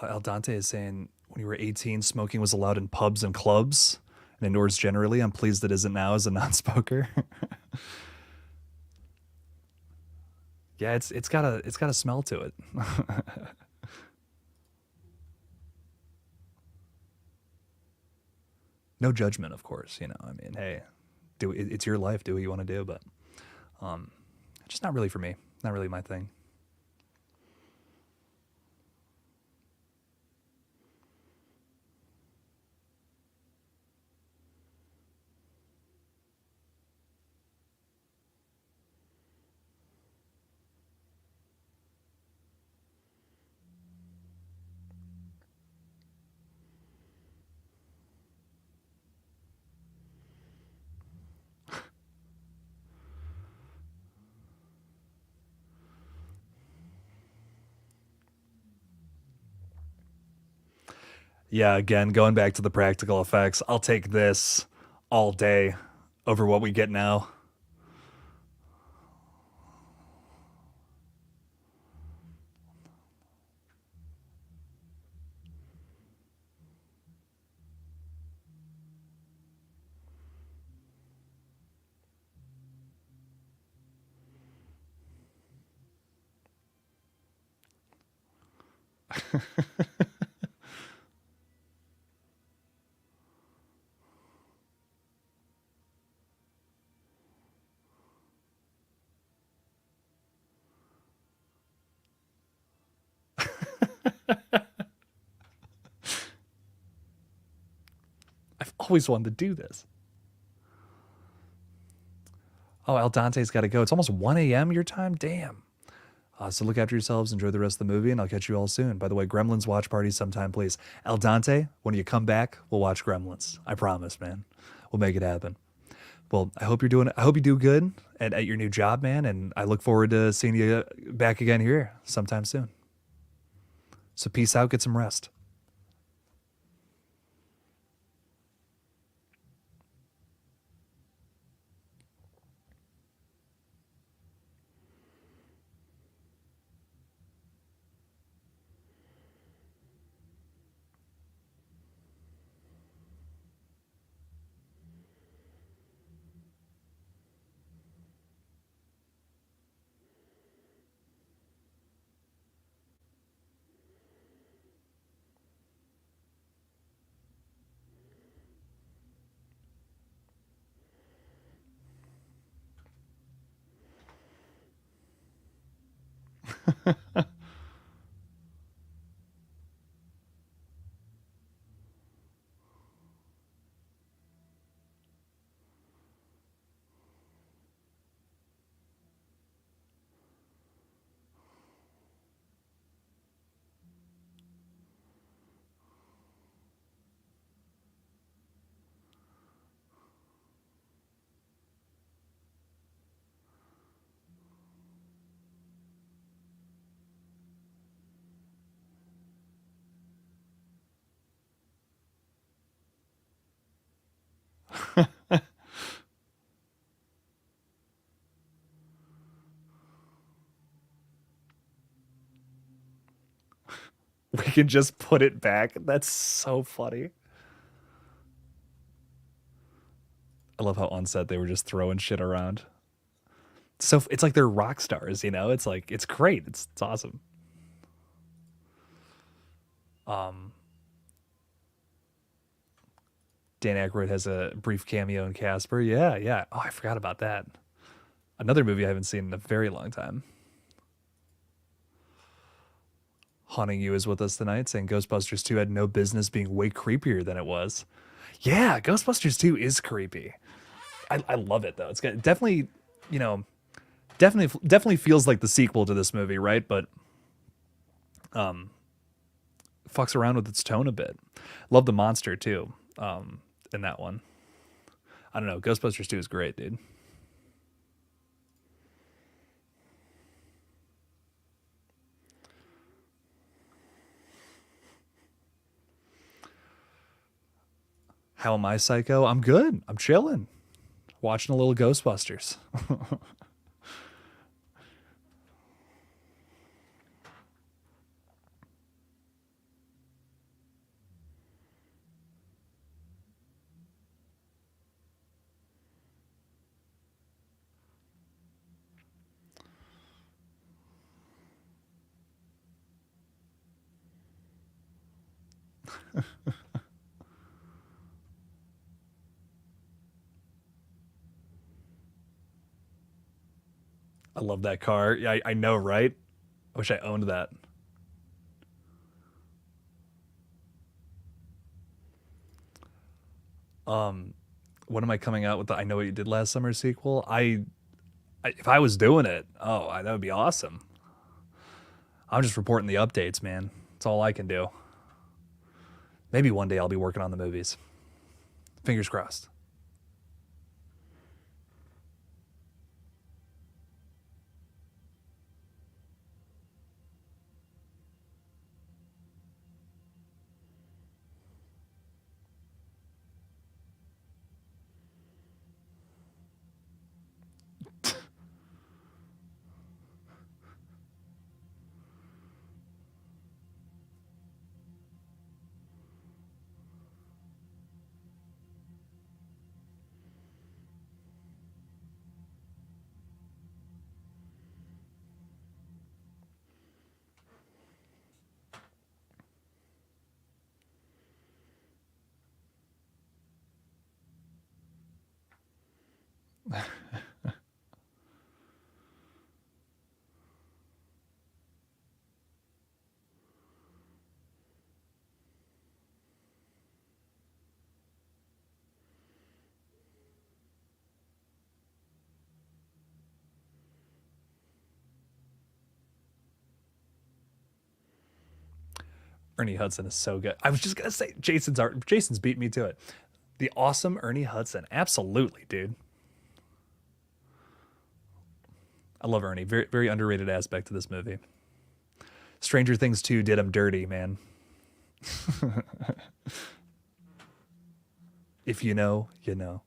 El Dante is saying when you were 18, smoking was allowed in pubs and clubs and indoors generally. I'm pleased it isn't now as a non-smoker. Yeah, it's got a smell to it. No judgment, of course. I mean, hey, it's your life. Do what you want to do, but just not really for me. Not really my thing. Yeah, again, going back to the practical effects, I'll take this all day over what we get now. I've always wanted to do this. Oh, El Dante's got to go. It's almost 1 a.m. your time? Damn. So look after yourselves, enjoy the rest of the movie, and I'll catch you all soon. By the way, Gremlins watch party sometime, please. El Dante, when you come back, we'll watch Gremlins. I promise, man. We'll make it happen. Well, I hope you do good at your new job, man, and I look forward to seeing you back again here sometime soon. So peace out, get some rest. We can just put it back. That's so funny. I love how on set they were just throwing shit around. So it's like they're rock stars, you know? It's like it's great. It's awesome. Um Dan Aykroyd has a brief cameo in Casper. Yeah, yeah. Oh, I forgot about that. Another movie I haven't seen in a very long time. Haunting You is with us tonight, saying Ghostbusters 2 had no business being way creepier than it was. Yeah, Ghostbusters 2 is creepy. I love it though. It's got definitely, you know, definitely feels like the sequel to this movie, right? But fucks around with its tone a bit. Love the monster too. In that one. I don't know. Ghostbusters 2 is great, dude. How am I psycho? I'm good. I'm chilling. Watching a little Ghostbusters. I love that car. Yeah, I know, right? I wish I owned that. Um, when am I coming out with the I Know What You Did Last Summer sequel? If I was doing it, that would be awesome. I'm just reporting the updates, man. That's all I can do. Maybe one day I'll be working on the movies. Fingers crossed. Ernie Hudson is so good. I was just gonna say Jason's beat me to it. The awesome Ernie Hudson. Absolutely, dude. I love Ernie. Very, very underrated aspect to this movie. Stranger Things 2 did him dirty, man. If you know, you know.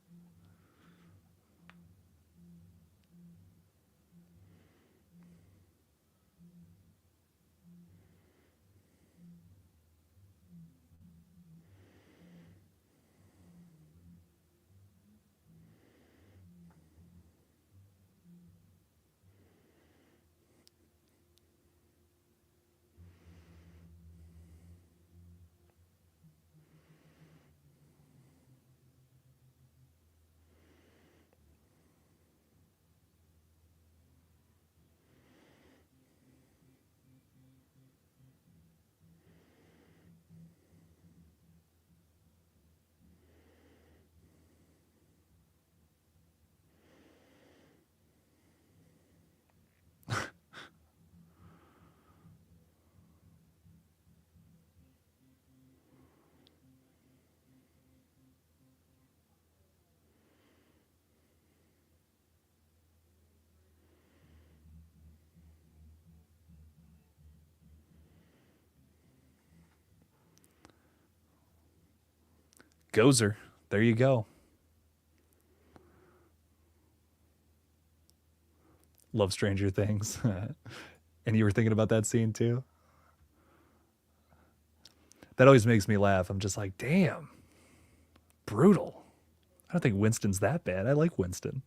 Gozer. There you go. Love Stranger Things. And you were thinking about that scene too? That always makes me laugh. I'm just like, damn, brutal. I don't think Winston's that bad. I like Winston.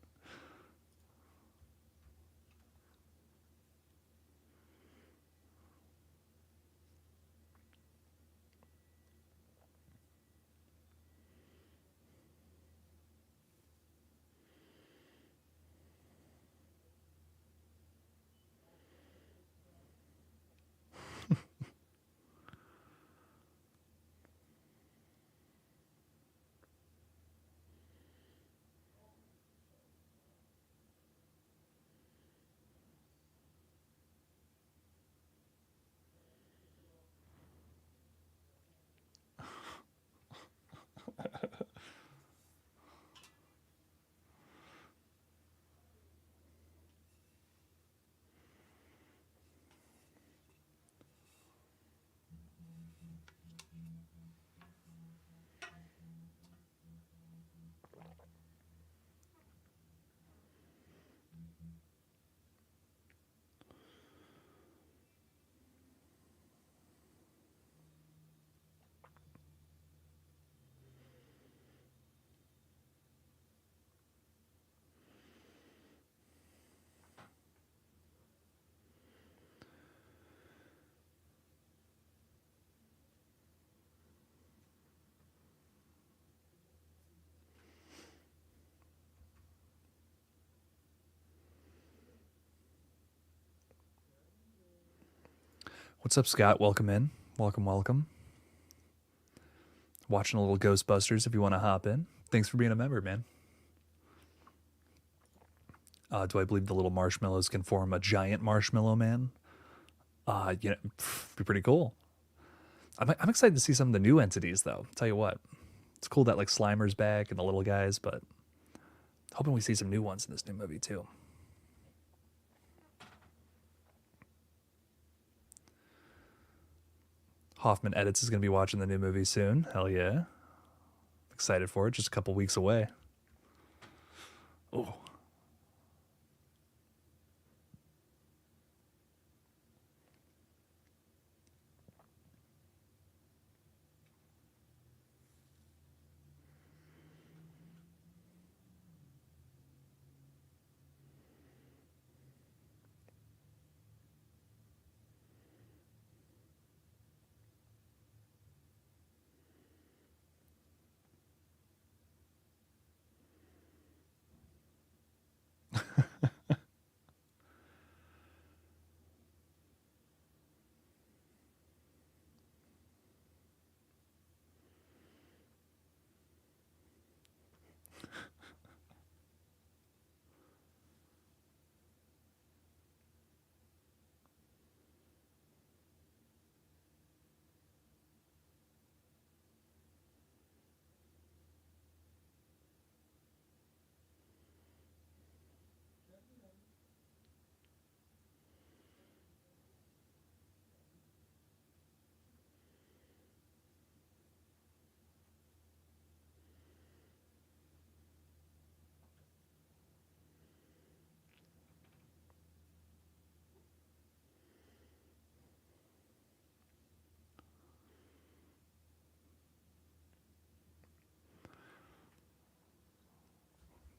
What's up, Scott? Welcome in. Welcome, welcome. Watching a little Ghostbusters if you want to hop in. Thanks for being a member, man. Do I believe the little marshmallows can form a giant marshmallow man? Be pretty cool. I'm excited to see some of the new entities, though. Tell you what, it's cool that like Slimer's back and the little guys, but hoping we see some new ones in this new movie too. Hoffman Edits is going to be watching the new movie soon. Hell yeah. Excited for it. Just a couple weeks away. Oh.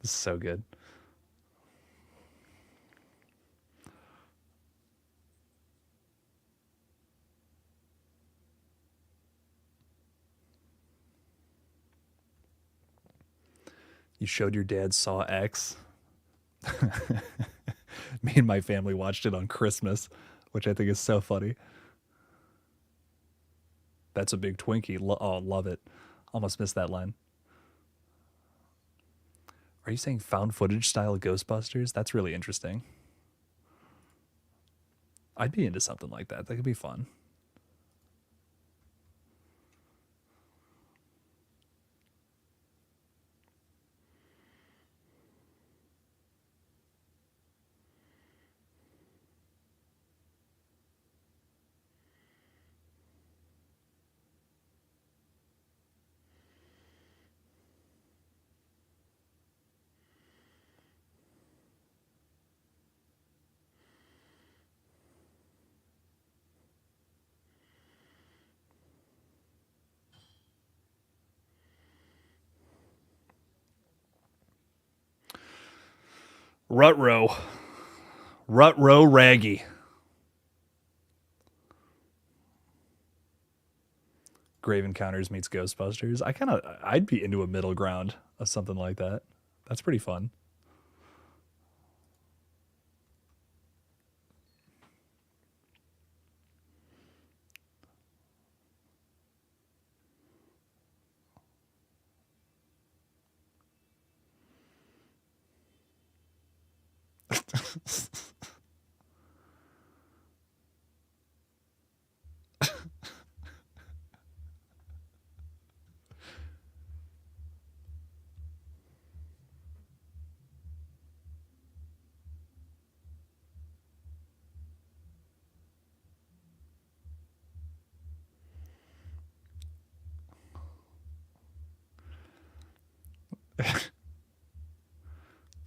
This is so good. You showed your dad Saw X. Me and my family watched it on Christmas, which I think is so funny. That's a big Twinkie. Oh, love it. Almost missed that line. Are you saying found footage style Ghostbusters? That's really interesting. I'd be into something like that. That could be fun. Rutro. Rutro Raggy. Grave Encounters meets Ghostbusters. I'd be into a middle ground of something like that. That's pretty fun.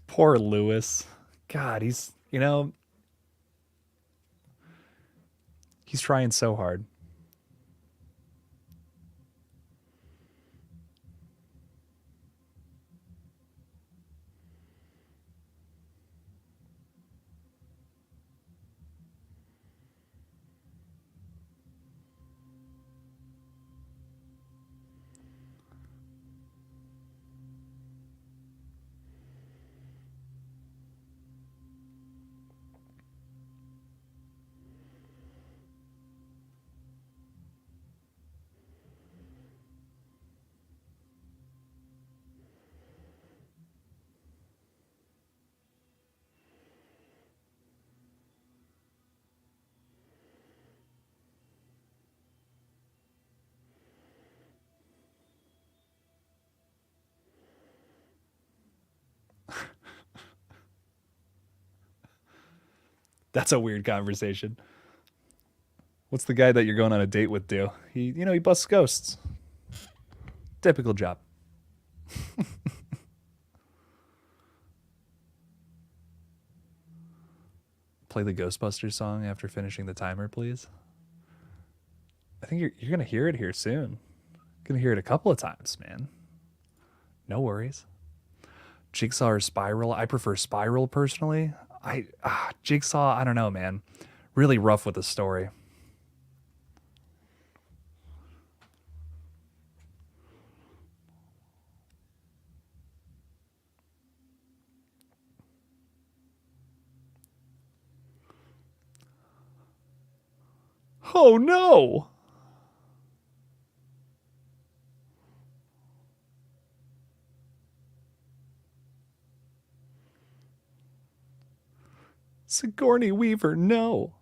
Poor Lewis. God, he's trying so hard. That's a weird conversation. What's the guy that you're going on a date with do? He busts ghosts. Typical job. Play the Ghostbusters song after finishing the timer, please. I think you're gonna hear it here soon. Gonna hear it a couple of times, man. No worries. Jigsaw or Spiral? I prefer Spiral personally. Jigsaw, I don't know, man. Really rough with the story. Oh no! Sigourney Weaver, no.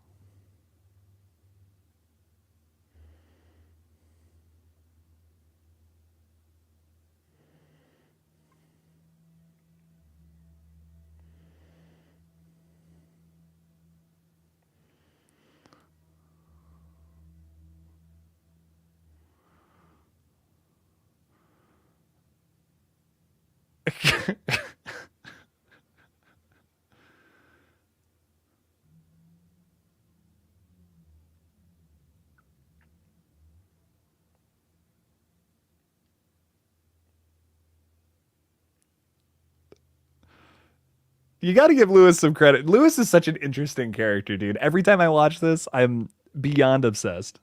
You got to give Lewis some credit. Lewis is such an interesting character, dude. Every time I watch this, I'm beyond obsessed.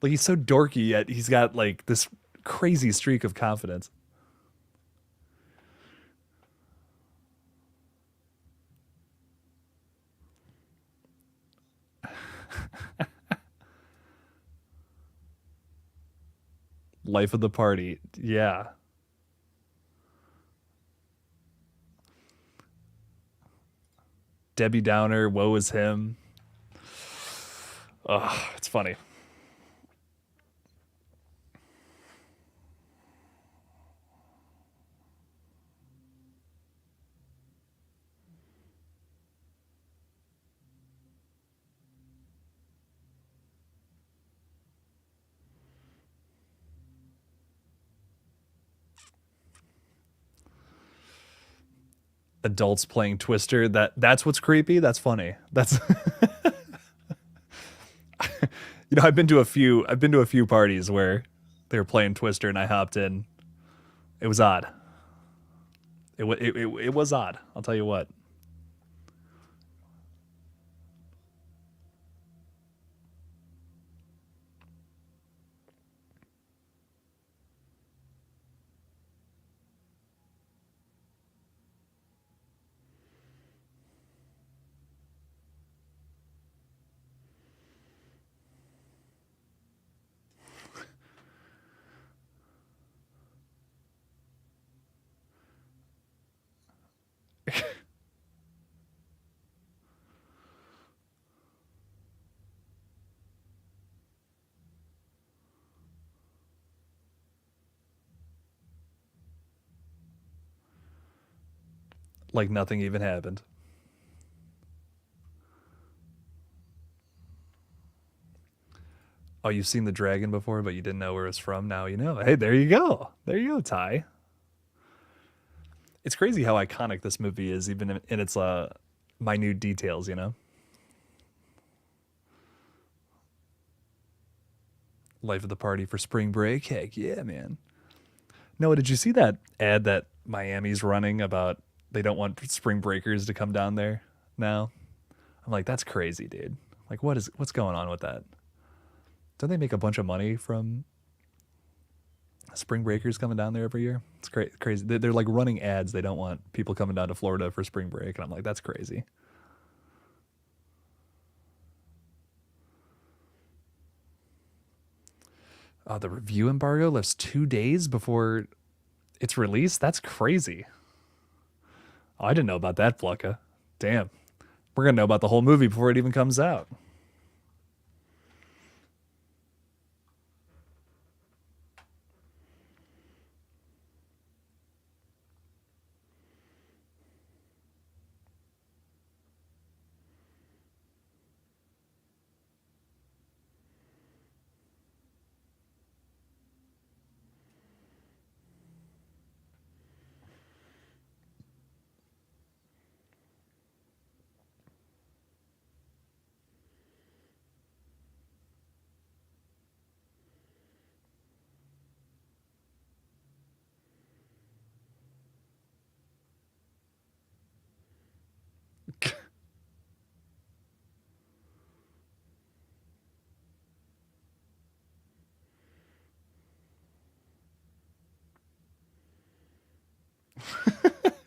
Like he's so dorky, yet he's got like this crazy streak of confidence. Life of the party. Yeah. Debbie Downer, woe is him. Oh, it's funny. Adults playing Twister. That's what's creepy. That's funny. That's I've been to a few parties where they were playing Twister and I hopped in. It was odd. It was odd. I'll tell you what. Like nothing even happened. Oh, you've seen the dragon before, but you didn't know where it's from. Now you know. Hey, there you go. There you go, Ty. It's crazy how iconic this movie is, even in its minute details. You know, life of the party for spring break. Heck yeah, man. Noah, did you see that ad that Miami's running about they don't want spring breakers to come down there now? I'm like, that's crazy, dude. Like, what's going on with that? Don't they make a bunch of money from spring breakers coming down there every year? It's crazy. They're like running ads. They don't want people coming down to Florida for spring break, and I'm like, that's crazy. The review embargo lifts 2 days before it's released. That's crazy. Oh, I didn't know about that, Flucka. Damn. We're gonna know about the whole movie before it even comes out.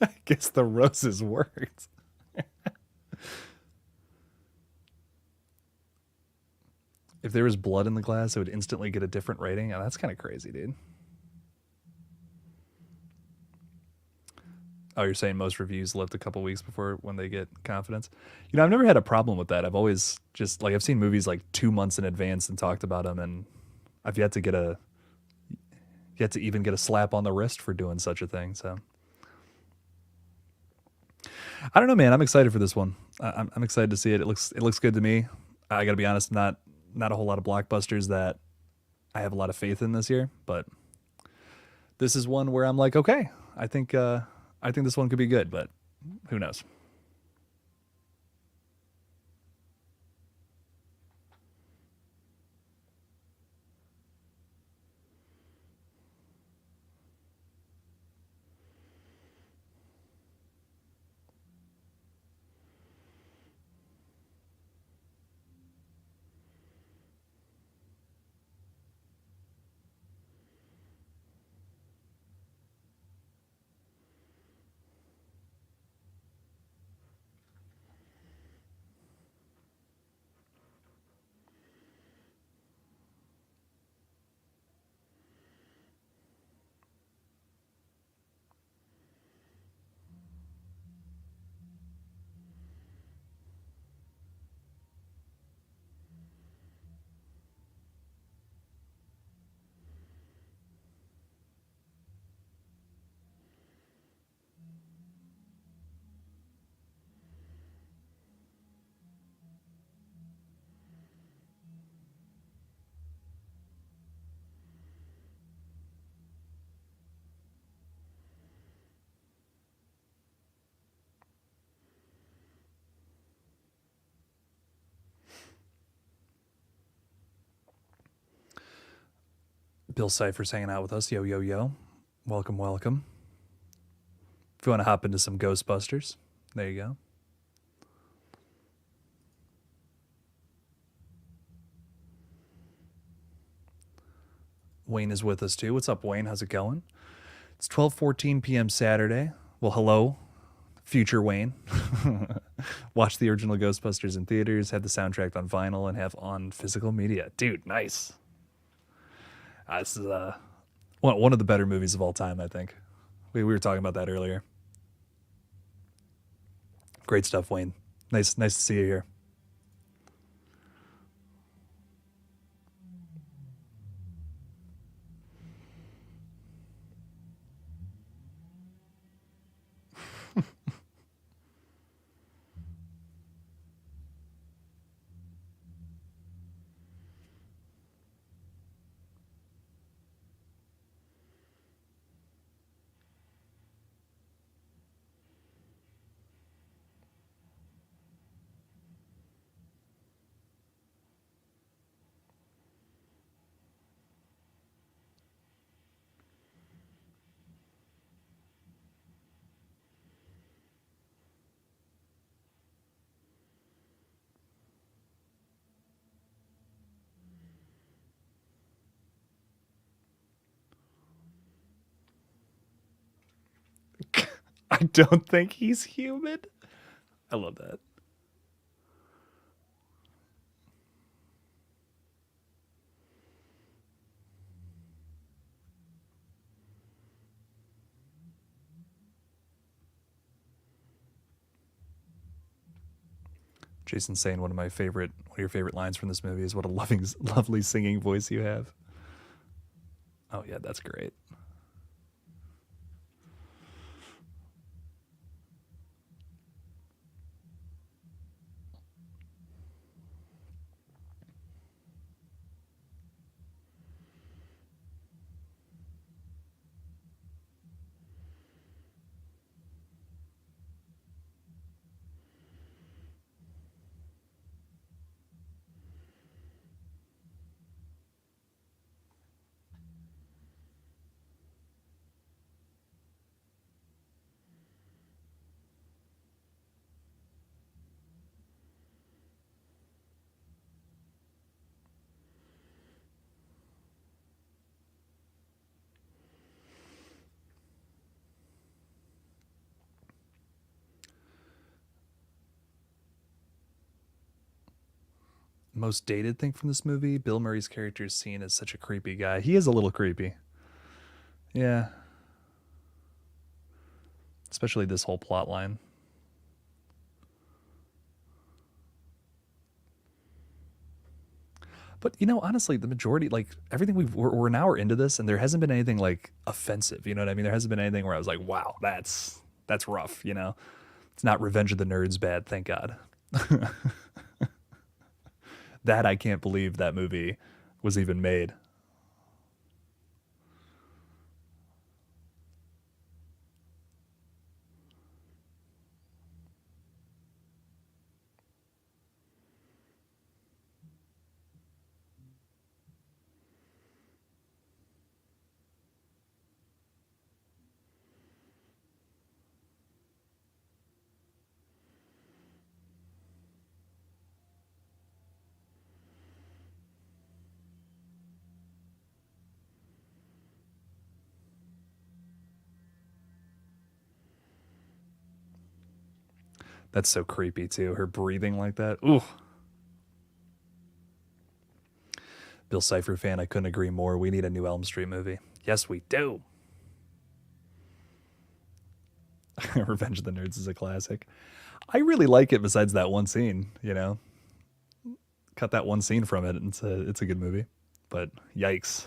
I guess the roses worked. If there was blood in the glass, it would instantly get a different rating. Oh, that's kind of crazy, dude. Oh, you're saying most reviews lift a couple weeks before when they get confidence? I've never had a problem with that. I've always just like I've seen movies like 2 months in advance and talked about them, and I've yet to even get a slap on the wrist for doing such a thing. So I don't know, man. I'm excited for this one. I'm excited to see it. It looks good to me. I got to be honest, not a whole lot of blockbusters that I have a lot of faith in this year, but this is one where I'm like, okay, I think this one could be good, but who knows? Bill Cipher's hanging out with us. Yo, yo, yo. Welcome, welcome. If you want to hop into some Ghostbusters, there you go. Wayne is with us too. What's up, Wayne? How's it going? It's 12:14 p.m. Saturday. Well, hello, future Wayne. Watch the original Ghostbusters in theaters, have the soundtrack on vinyl, and have on physical media. Dude, nice. This is one of the better movies of all time, I think. We were talking about that earlier. Great stuff, Wayne. Nice to see you here. I don't think he's human. I love that. Jason saying one of your favorite lines from this movie is what a lovely singing voice you have. Oh yeah, that's great. Most dated thing from this movie, Bill Murray's character is seen as such a creepy guy. He is a little creepy. Yeah. Especially this whole plot line. But honestly, the majority, like everything we're an hour into this, and there hasn't been anything like offensive. You know what I mean? There hasn't been anything where I was like, "Wow, that's rough." It's not Revenge of the Nerds bad, thank God. That I can't believe that movie was even made. That's so creepy too. Her breathing like that. Ooh. Bill Cipher fan, I couldn't agree more. We need a new Elm Street movie. Yes, we do. Revenge of the Nerds is a classic. I really like it besides that one scene. Cut that one scene from it and it's a good movie. But yikes.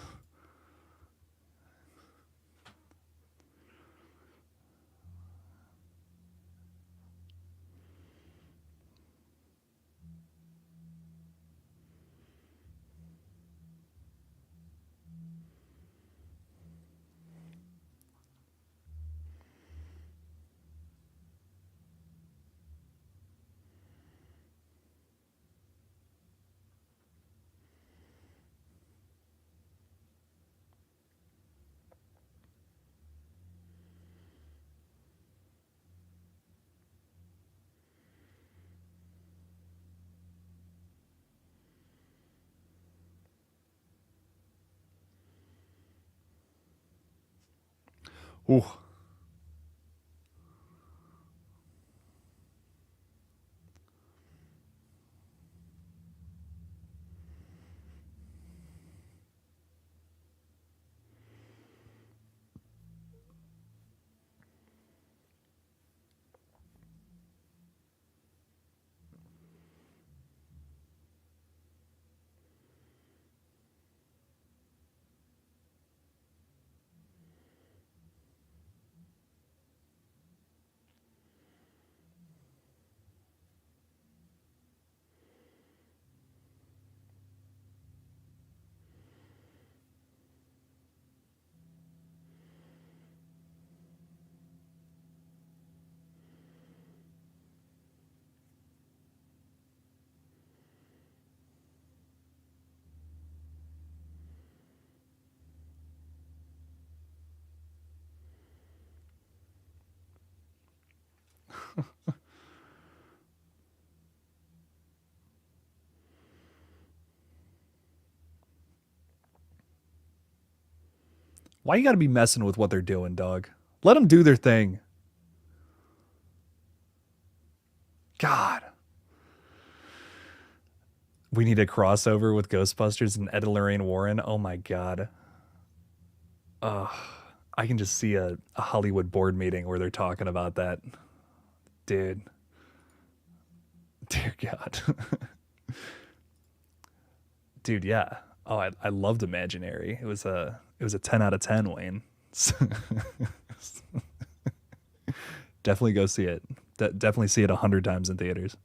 Ooh. Why you gotta be messing with what they're doing, dog? Let them do their thing. God. We need a crossover with Ghostbusters and Ed and Lorraine Warren. Oh my god. I can just see a Hollywood board meeting where they're talking about that. Dude. Dear God. Dude, yeah. Oh, I loved Imaginary. It was a 10 out of 10, Wayne. Definitely go see it. Definitely see it 100 times in theaters.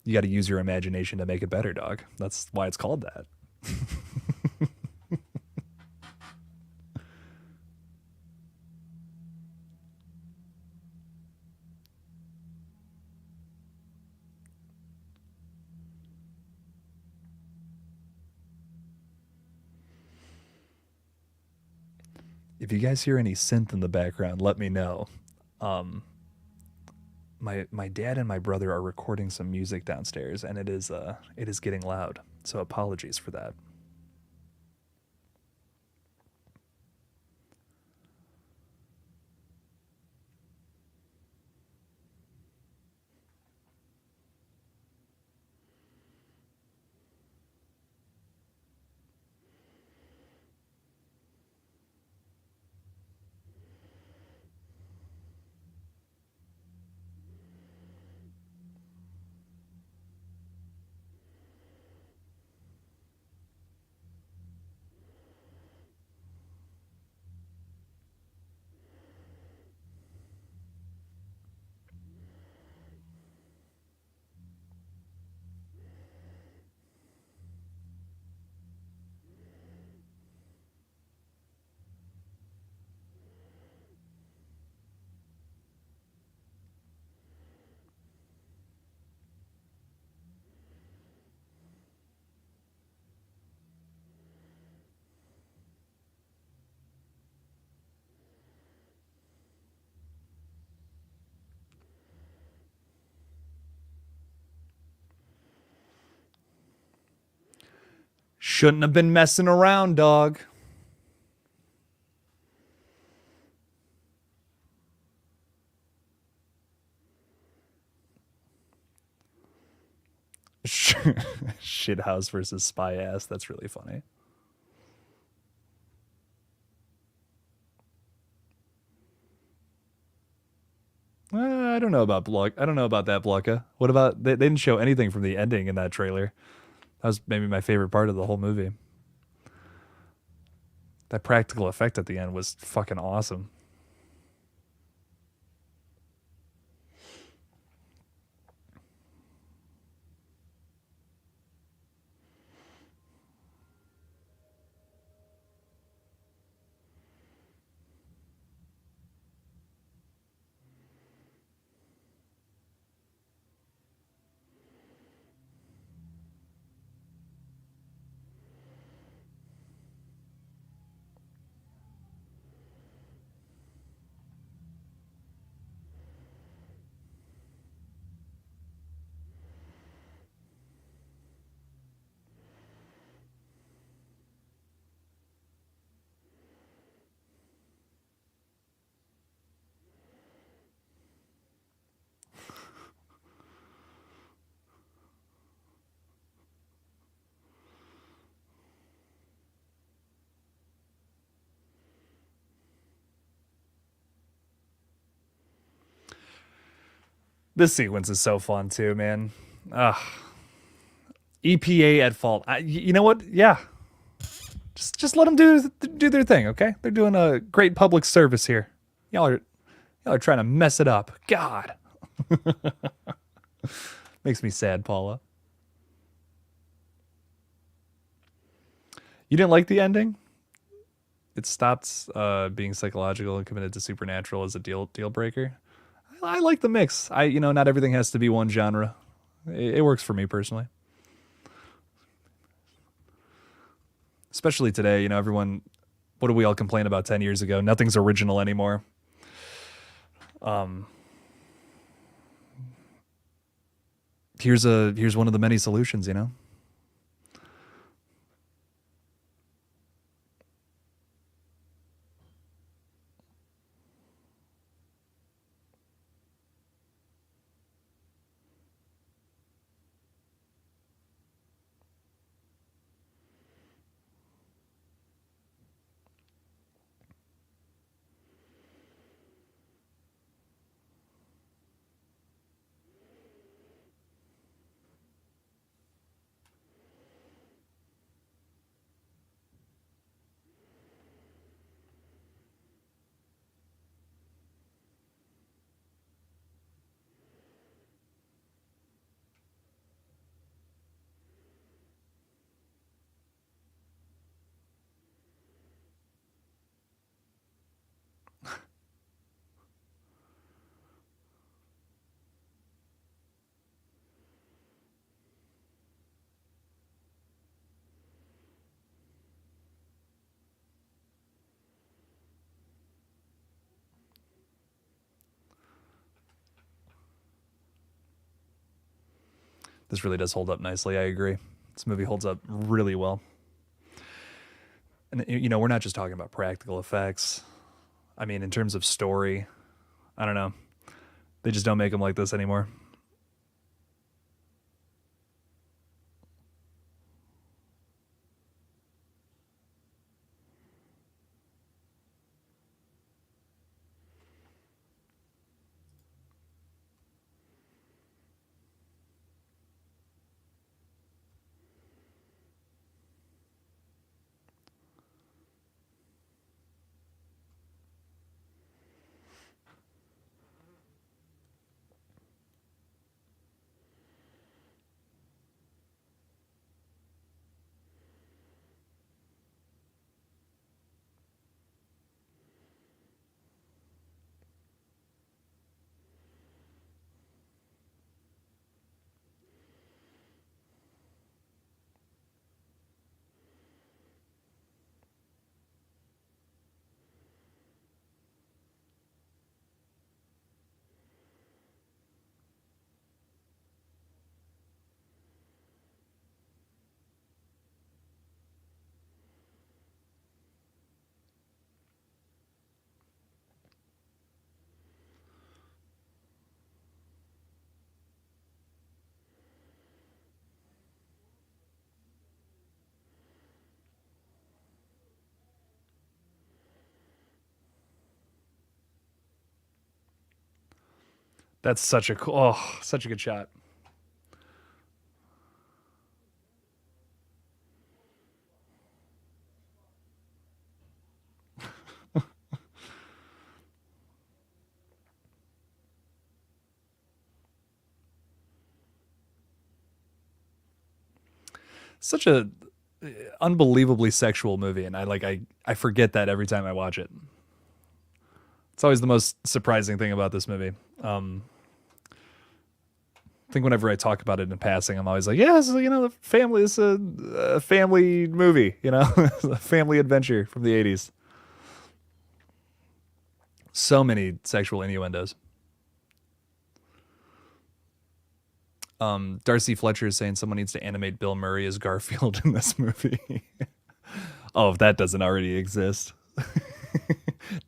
You got to use your imagination to make it better, dog. That's why it's called that. If you guys hear any synth in the background, let me know. Um, my dad and my brother are recording some music downstairs, and it is getting loud. So apologies for that. Shouldn't have been messing around, dog. Shithouse versus spy ass. That's really funny. I don't know about Block. I don't know about that Blucka. What about they didn't show anything from the ending in that trailer. That was maybe my favorite part of the whole movie. That practical effect at the end was fucking awesome. This sequence is so fun too, man. Ugh. EPA at fault. You know what? Yeah, just let them do their thing, okay? They're doing a great public service here. Y'all are y'all are trying to mess it up. God, makes me sad, Paula. You didn't like the ending? It stopped being psychological and committed to supernatural as a deal breaker. I like the mix. Not everything has to be one genre. It works for me personally. Especially today, everyone, what do we all complain about 10 years ago? Nothing's original anymore. Um, here's one of the many solutions. This really does hold up nicely. I agree. This movie holds up really well. And we're not just talking about practical effects. I mean, in terms of story, I don't know. They just don't make them like this anymore. That's such a good shot. Such a unbelievably sexual movie, and I forget that every time I watch it. It's always the most surprising thing about this movie. I think whenever I talk about it in passing, I'm always like, yeah, the family is a family movie, a family adventure from the 80s. So many sexual innuendos. Darcy Fletcher is saying someone needs to animate Bill Murray as Garfield in this movie. Oh, if that doesn't already exist.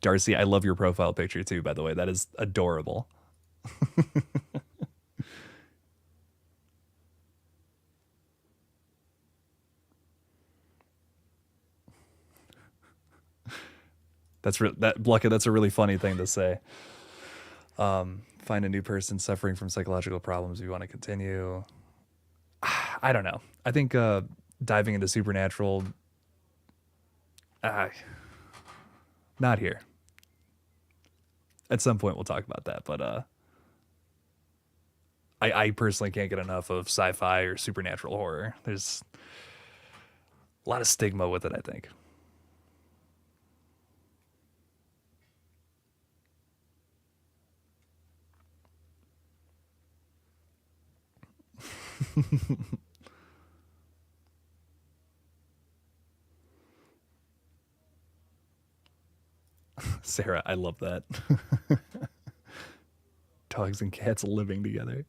Darcy, I love your profile picture too, by the way. That is adorable. That's Blucket, that's a really funny thing to say. Find a new person suffering from psychological problems if you want to continue. I don't know. I think diving into supernatural, uh, not here. At some point, we'll talk about that. But I personally can't get enough of sci-fi or supernatural horror. There's a lot of stigma with it, I think. Sarah, I love that. Dogs and cats living together.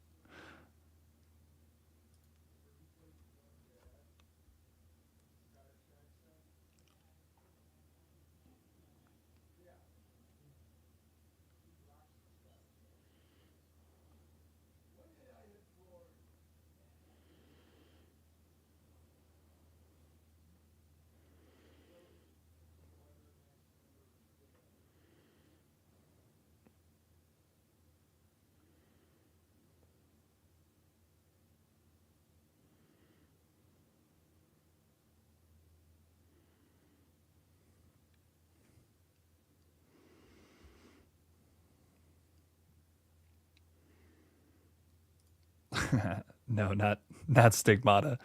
No, not stigmata.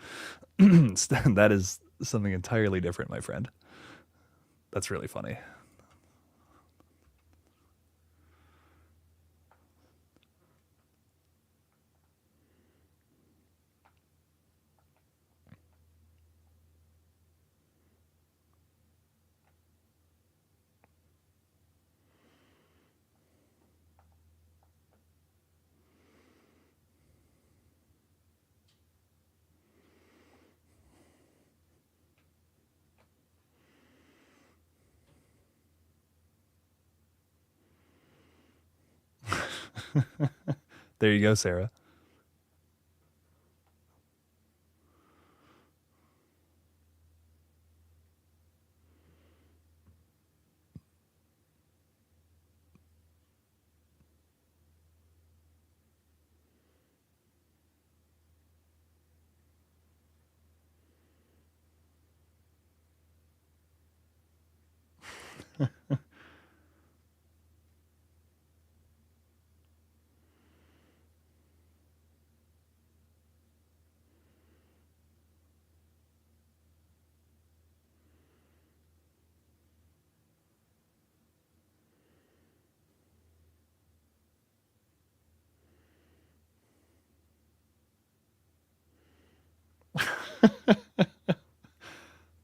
That is something entirely different, my friend. That's really funny. There you go, Sarah.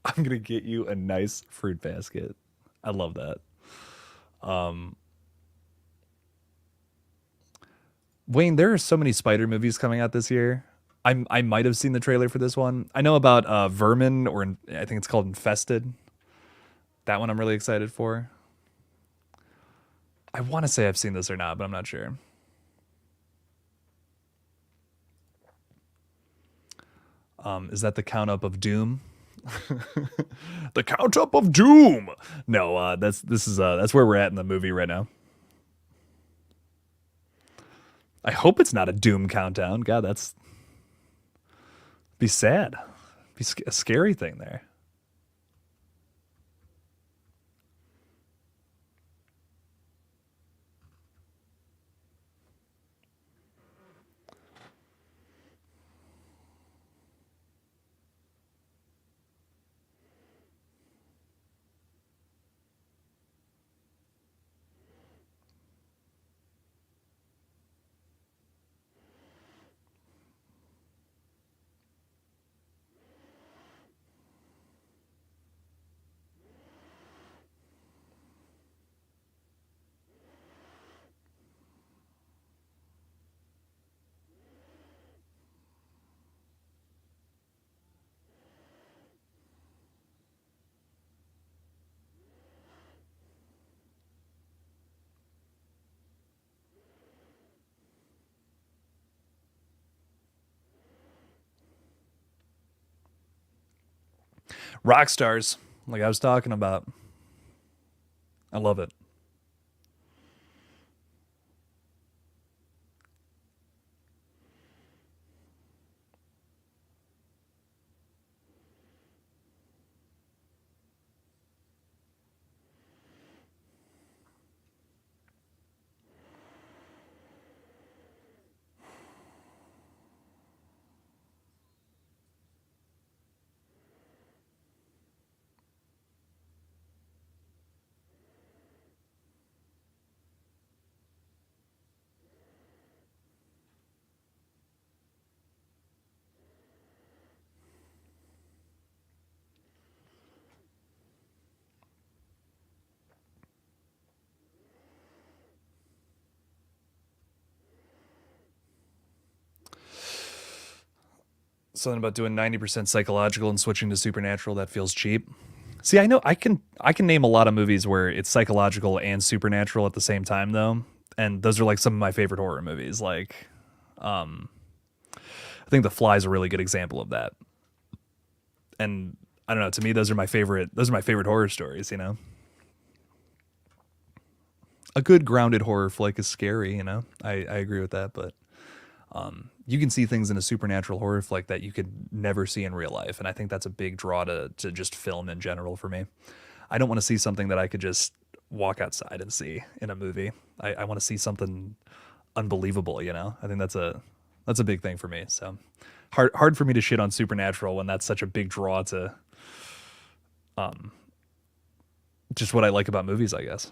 I'm gonna get you a nice fruit basket. I love that. Um, Wayne, there are so many spider movies coming out this year. I might have seen the trailer for this one. I know about Vermin, I think it's called Infested. That one I'm really excited for. I want to say I've seen this or not, but I'm not sure. Is that the count up of doom? The count up of doom. No, that's where we're at in the movie right now. I hope it's not a doom countdown. God, that's be sad. Be a scary thing there. Rock stars, like I was talking about. I love it. Something about doing 90% psychological and switching to supernatural that feels cheap. See, I know I can name a lot of movies where it's psychological and supernatural at the same time though. And those are like some of my favorite horror movies. Like I think The Fly is a really good example of that. And I don't know, to me those are my favorite horror stories, you know. A good grounded horror flick is scary, you know. I agree with that, but you can see things in a supernatural horror flick that you could never see in real life, and I think that's a big draw to just film in general for me. I don't want to see something that I could just walk outside and see in a movie. I want to see something unbelievable, you know. I think that's a big thing for me. So hard for me to shit on supernatural when that's such a big draw to just what I like about movies, I guess.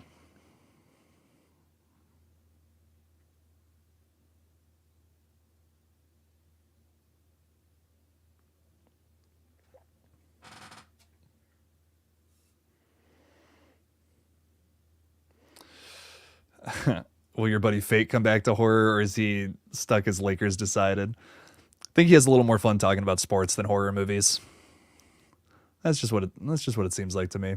Will your buddy Fate come back to horror, or is he stuck as Lakers decided? I think he has a little more fun talking about sports than horror movies. That's just what it seems like to me.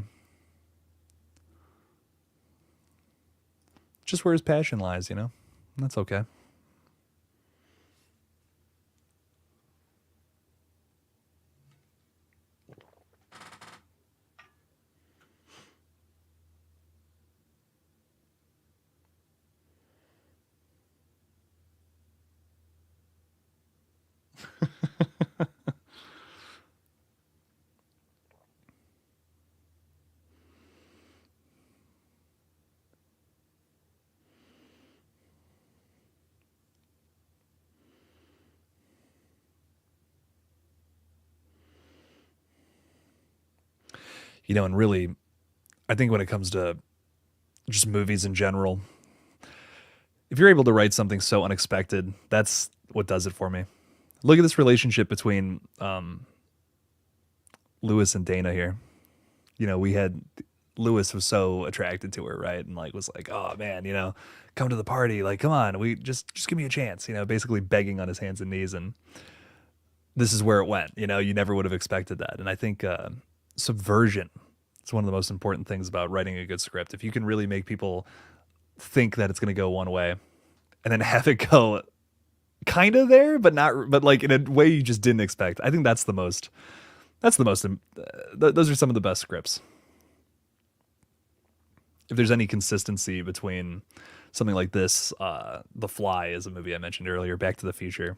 Just where his passion lies, you know. That's okay. You know, and really, I think when it comes to just movies in general, if you're able to write something so unexpected, that's what does it for me. Look at this relationship between Lewis and Dana here. You know, we had Lewis was so attracted to her, right? And like was like, "Oh man, you know, come to the party. Like, come on, we just give me a chance." You know, basically begging on his hands and knees, and this is where it went. You know, you never would have expected that. And I think subversion is one of the most important things about writing a good script. If you can really make people think that it's going to go one way, and then have it go kind of there, but not, but like in a way you just didn't expect. I think that's the most. That's the most. Those are some of the best scripts. If there's any consistency between something like this, The Fly is a movie I mentioned earlier, Back to the Future.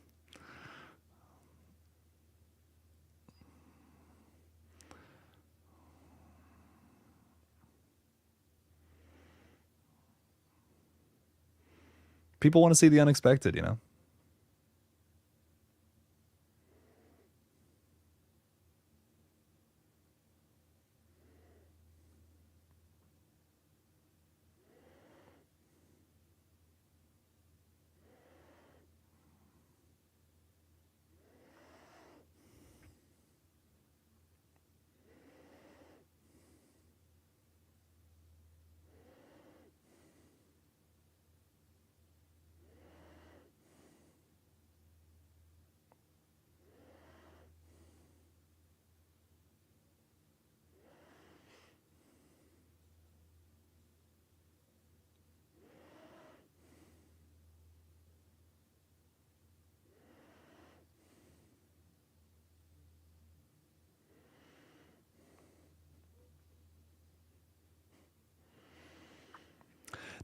People want to see the unexpected, you know.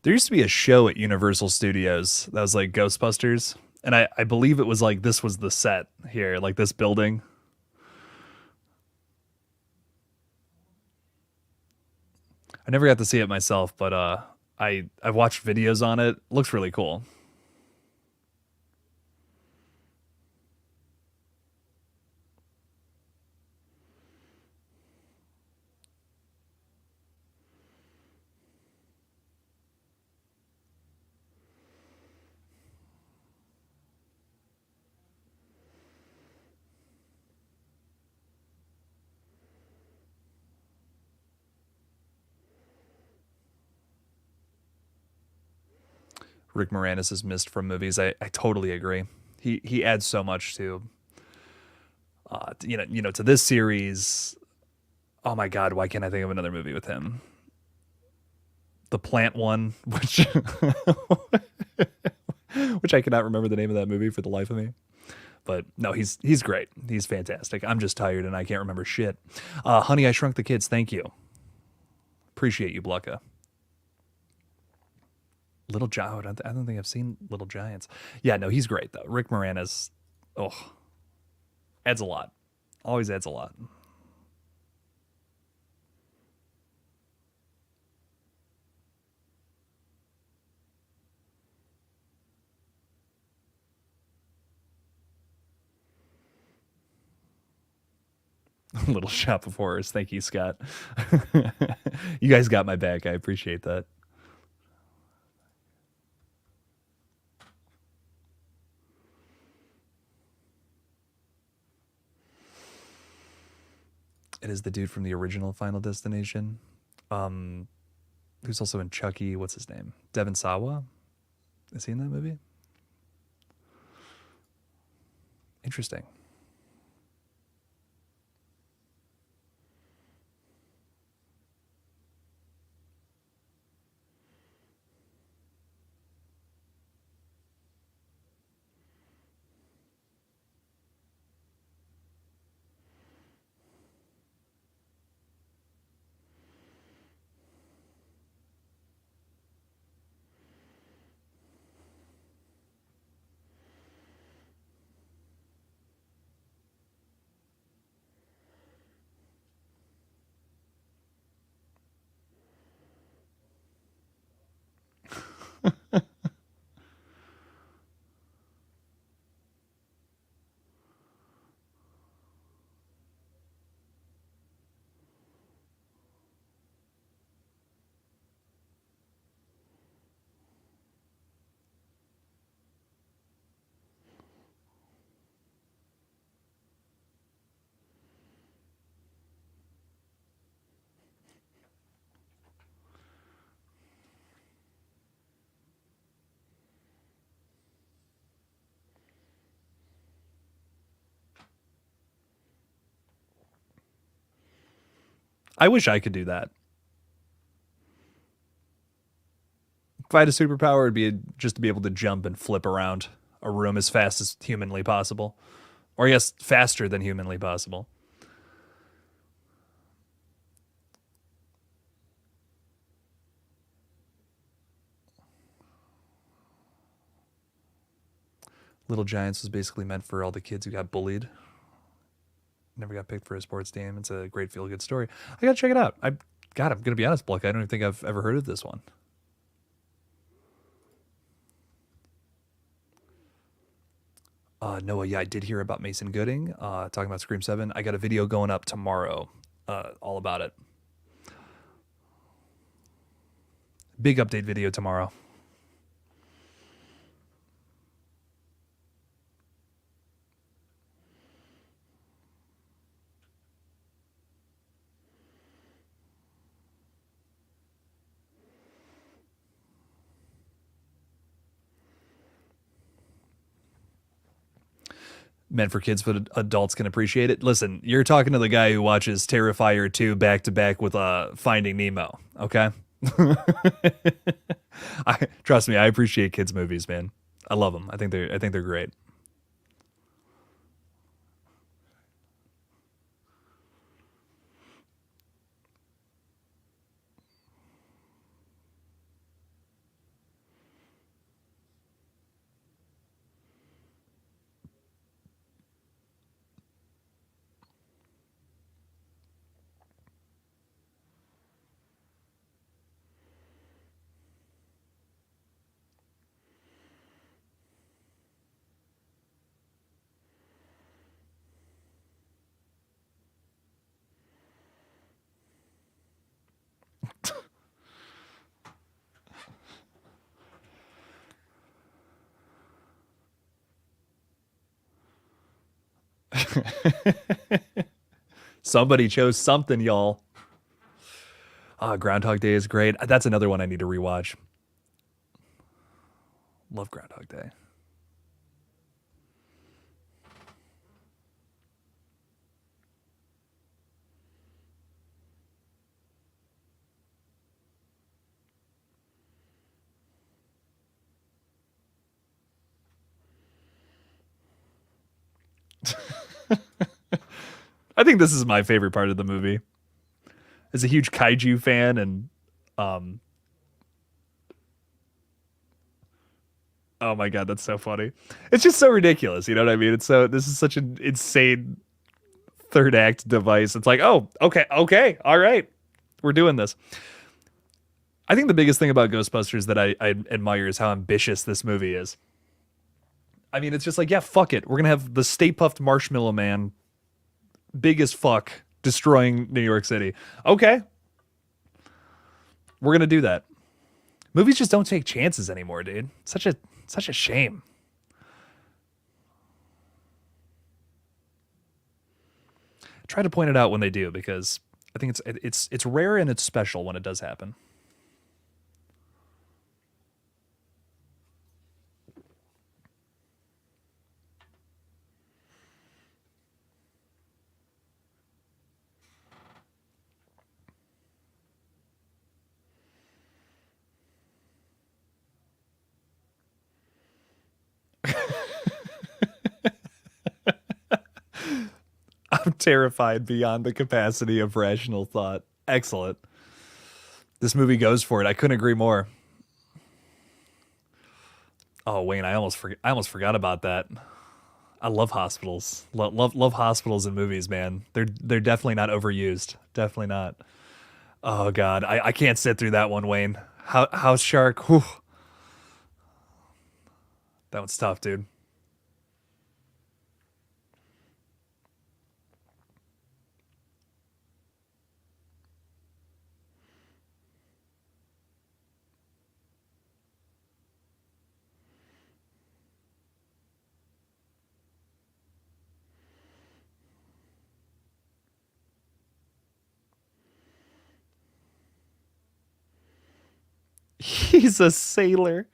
There used to be a show at Universal Studios that was like Ghostbusters, and I believe it was like this was the set here, like this building. I never got to see it myself, but I've watched videos on it. Looks really cool. Rick Moranis is missed from movies. I totally agree. He adds so much to To this series. Oh my God, why can't I think of another movie with him? The plant one, which which I cannot remember the name of that movie for the life of me. But no, he's great. He's fantastic. I'm just tired and I can't remember shit. Honey, I Shrunk the Kids. Thank you. Appreciate you, Blucka. Little Giant. I don't think I've seen Little Giants. Yeah, no, he's great though. Rick Moranis, adds a lot. Always adds a lot. Little Shop of Horrors. Thank you, Scott. You guys got my back. I appreciate that. It is the dude from the original Final Destination. Who's also in Chucky. What's his name? Devin Sawa. Is he in that movie? Interesting. I wish I could do that. If I had a superpower, it'd be just to be able to jump and flip around a room as fast as humanly possible. Or, yes, faster than humanly possible. Little Giants was basically meant for all the kids who got bullied. Never got picked for a sports team. It's a great feel good story. I gotta check it out. I'm gonna be honest, Bluck. I don't even think I've ever heard of this one. Noah, yeah, I did hear about Mason Gooding talking about Scream 7. I got a video going up tomorrow all about it. Big update video tomorrow. Meant for kids, but adults can appreciate it. Listen, you're talking to the guy who watches Terrifier 2 back to back with Finding Nemo, okay? Trust me, I appreciate kids movies, man. I love them. I think they're great. Somebody chose something, y'all. Groundhog Day is great. That's another one I need to rewatch. Love Groundhog Day. think this is my favorite part of the movie. As a huge kaiju fan, and um, oh my god, that's so funny. It's just so ridiculous. You know what I mean? It's so this is such an insane third act device. It's like, oh, okay, okay, all right, we're doing this. I think the biggest thing about Ghostbusters that I admire is how ambitious this movie is. I mean, it's just like, yeah, fuck it. We're gonna have the Stay Puffed Marshmallow Man, big as fuck, destroying New York City. Okay, we're gonna do that. Movies just don't take chances anymore, dude. Such a shame. Try to point it out when they do because I think it's rare and it's special when it does happen. I'm terrified beyond the capacity of rational thought. Excellent. This movie goes for it. I couldn't agree more. Oh, Wayne, I almost forgot about that. I love hospitals. Love hospitals in movies, man. They're definitely not overused. Definitely not. Oh god, I can't sit through that one, Wayne. House Shark. Whew, that one's tough, dude. He's a sailor.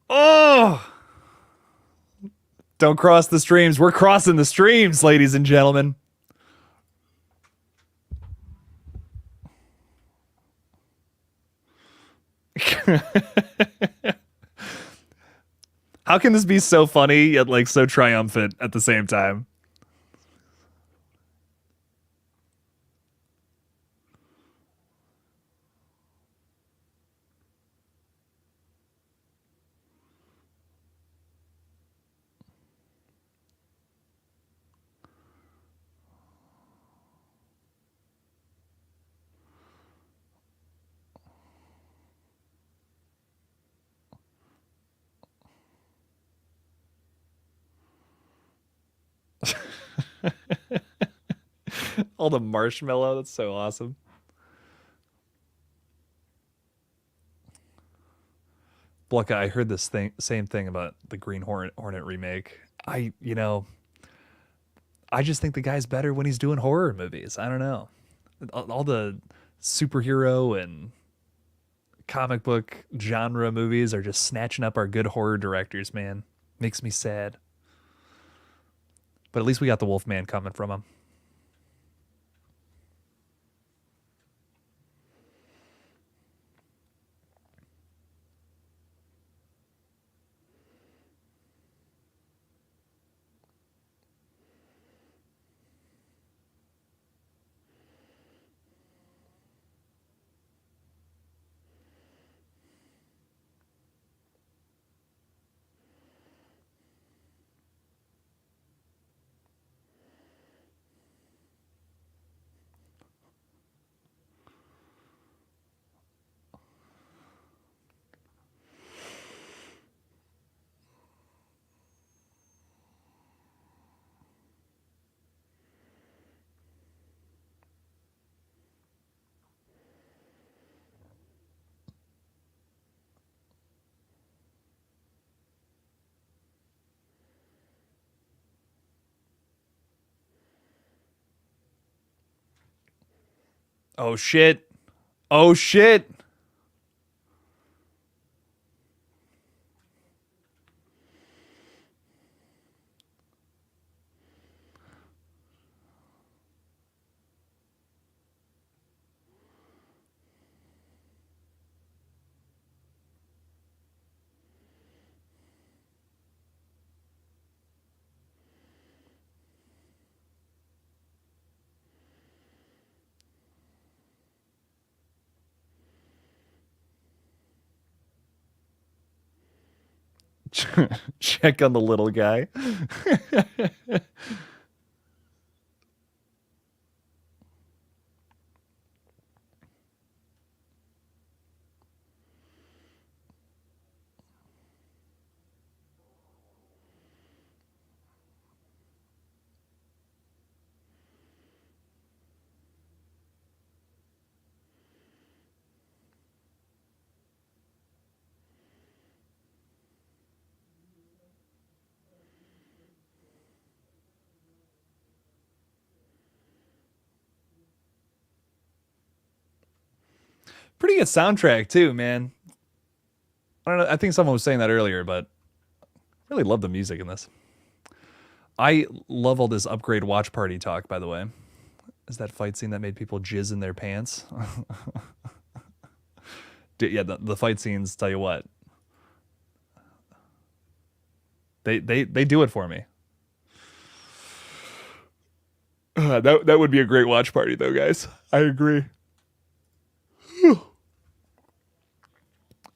Oh, don't cross the streams. We're crossing the streams, ladies and gentlemen. How can this be so funny yet like so triumphant at the same time? All the marshmallow. That's so awesome. Blucka, I heard this same thing about the Green Hornet remake. I just think the guy's better when he's doing horror movies. I don't know. All the superhero and comic book genre movies are just snatching up our good horror directors, man. Makes me sad. But at least we got the Wolfman coming from him. Oh shit. Oh shit. Check on the little guy. Pretty good soundtrack too, man. I don't know. I think someone was saying that earlier, but I really love the music in this. I love all this upgrade watch party talk, by the way. Is that fight scene that made people jizz in their pants? Yeah, the fight scenes, tell you what. They do it for me. That would be a great watch party though, guys. I agree.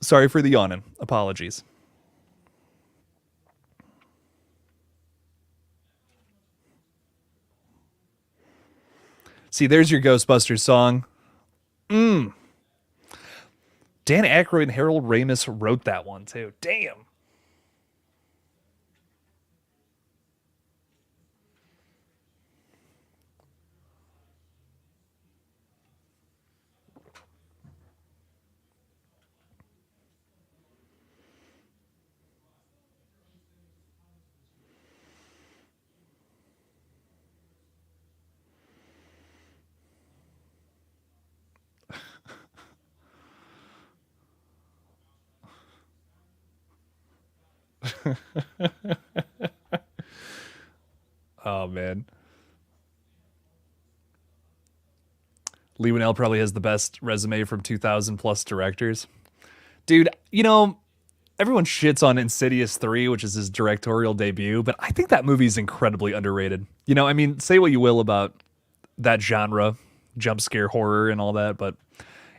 Sorry for the yawning. Apologies. See, there's your Ghostbusters song. Dan Aykroyd and Harold Ramis wrote that one too. Damn. Oh man. Lee Winnell probably has the best resume from 2000 plus directors. Dude, everyone shits on Insidious 3, which is his directorial debut, but I think that movie is incredibly underrated. I mean, say what you will about that genre, jump scare horror and all that, but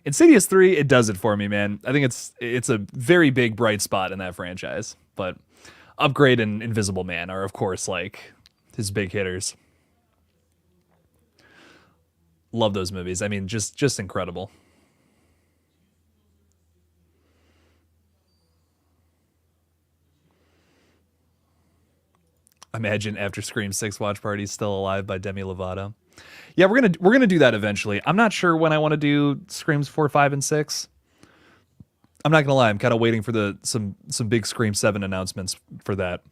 Insidious 3, it does it for me, man. I think it's a very big bright spot in that franchise. But Upgrade and Invisible Man are of course like his big hitters. Love those movies. I mean, just incredible. Imagine after Scream 6 watch party Still Alive by Demi Lovato. Yeah, we're gonna do that eventually. I'm not sure when I want to do Screams 4, 5, and 6. I'm not gonna lie, I'm kind of waiting for the some big Scream 7 announcements for that.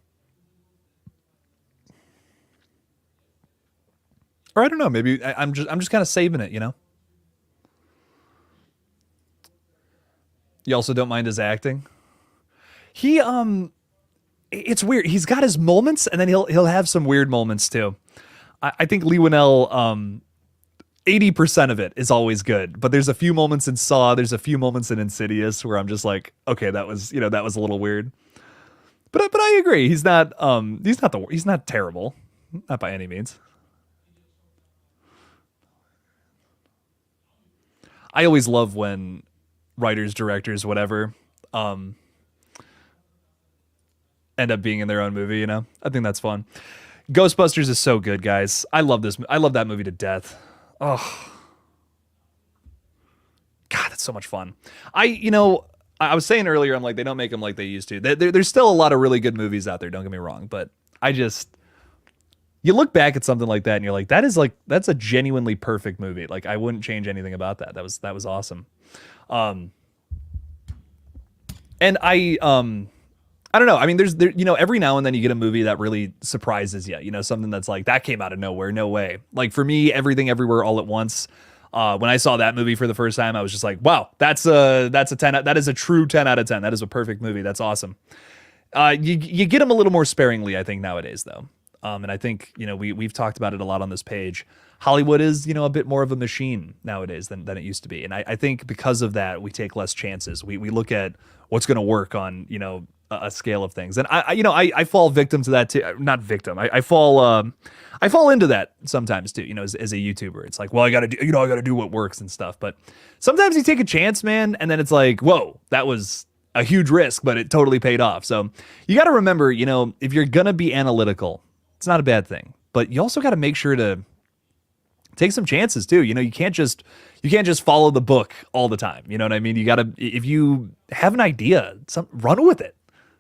Or I don't know, maybe I'm just kind of saving it. You also don't mind his acting. He it's weird. He's got his moments, and then he'll have some weird moments too. I think Lee Winnell 80% of it is always good, but there's a few moments in Saw, there's a few moments in Insidious where I'm just like, okay, that was a little weird. But I agree. He's not terrible, not by any means. I always love when writers, directors, whatever, um, end up being in their own movie. I think that's fun. Ghostbusters is so good, guys. I love this. I love that movie to death. Oh God, that's so much fun. I was saying earlier, I'm like, they don't make them like they used to. There's still a lot of really good movies out there. Don't get me wrong, but I just you look back at something like that and you're like, that's a genuinely perfect movie. Like I wouldn't change anything about that. That was awesome. Um, and I don't know. I mean, every now and then you get a movie that really surprises you. Something that's like that came out of nowhere. No way. Like for me, Everything Everywhere All at Once. When I saw that movie for the first time, I was just like, wow, that's a 10. That is a true 10 out of 10. That is a perfect movie. That's awesome. You get them a little more sparingly, I think, nowadays, though. And I think, we've talked about it a lot on this page. Hollywood is, a bit more of a machine nowadays than it used to be. And I think because of that, we take less chances. We look at what's going to work on, a scale of things. And I fall victim to that too. Not victim. I fall into that sometimes too, as a YouTuber. It's like, well, I got to do what works and stuff. But sometimes you take a chance, man. And then it's like, whoa, that was a huge risk, but it totally paid off. So you got to remember, if you're going to be analytical, it's not a bad thing, but you also got to make sure to take some chances too. You can't just follow the book all the time. You know what I mean? You got to, if you have an idea, run with it.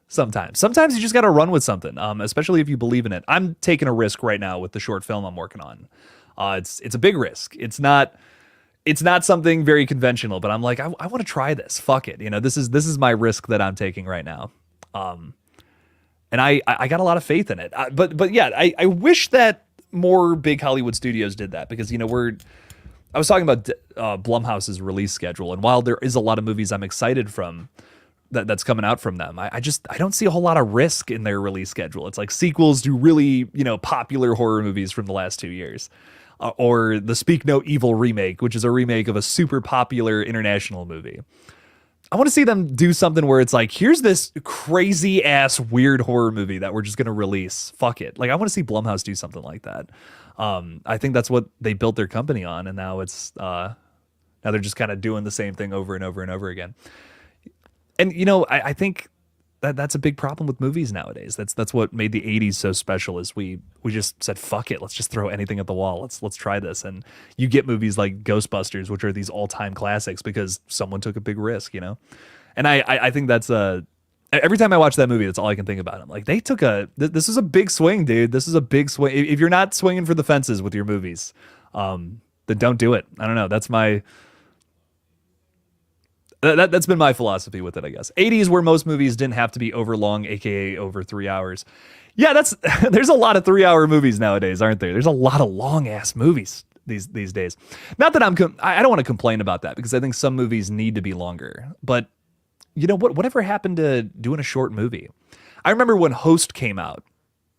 Sometimes you just got to run with something, especially if you believe in it. I'm taking a risk right now with the short film I'm working on. It's a big risk. It's not something very conventional, but I'm like, I want to try this. Fuck it. This is my risk that I'm taking right now. And I got a lot of faith in it. But yeah, I wish that more big Hollywood studios did that, because, I was talking about Blumhouse's release schedule. And while there is a lot of movies I'm excited from that's coming out from them, I don't see a whole lot of risk in their release schedule. It's like sequels to really, popular horror movies from the last 2 years. Or the Speak No Evil remake, which is a remake of a super popular international movie. I want to see them do something where it's like, here's this crazy ass weird horror movie that we're just going to release. Fuck it. Like, I want to see Blumhouse do something like that. I think that's what they built their company on. And now now they're just kind of doing the same thing over and over and over again. And, I think that's a big problem with movies nowadays. That's what made the 80s so special, is we just said, fuck it, let's just throw anything at the wall. Let's try this. And you get movies like Ghostbusters, which are these all-time classics because someone took a big risk, And I think that's every time I watch that movie, that's all I can think about. I'm like, they took this is a big swing, dude. This is a big swing. If you're not swinging for the fences with your movies, then don't do it. I don't know. That's been my philosophy with it, I guess. 80s, where most movies didn't have to be over long, aka over 3 hours. Yeah, there's a lot of 3-hour movies nowadays, aren't there? There's a lot of long ass movies these days. Not that I don't want to complain about that, because I think some movies need to be longer. But whatever happened to doing a short movie? I remember when Host came out.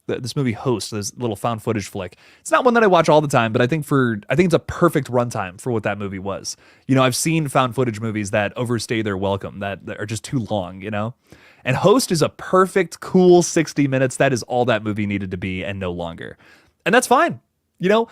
This movie Host, this little found footage flick. It's not one that I watch all the time, but I think it's a perfect runtime for what that movie was. I've seen found footage movies that overstay their welcome, that are just too long, And Host is a perfect, cool 60 minutes. That is all that movie needed to be, and no longer. And that's fine. Don't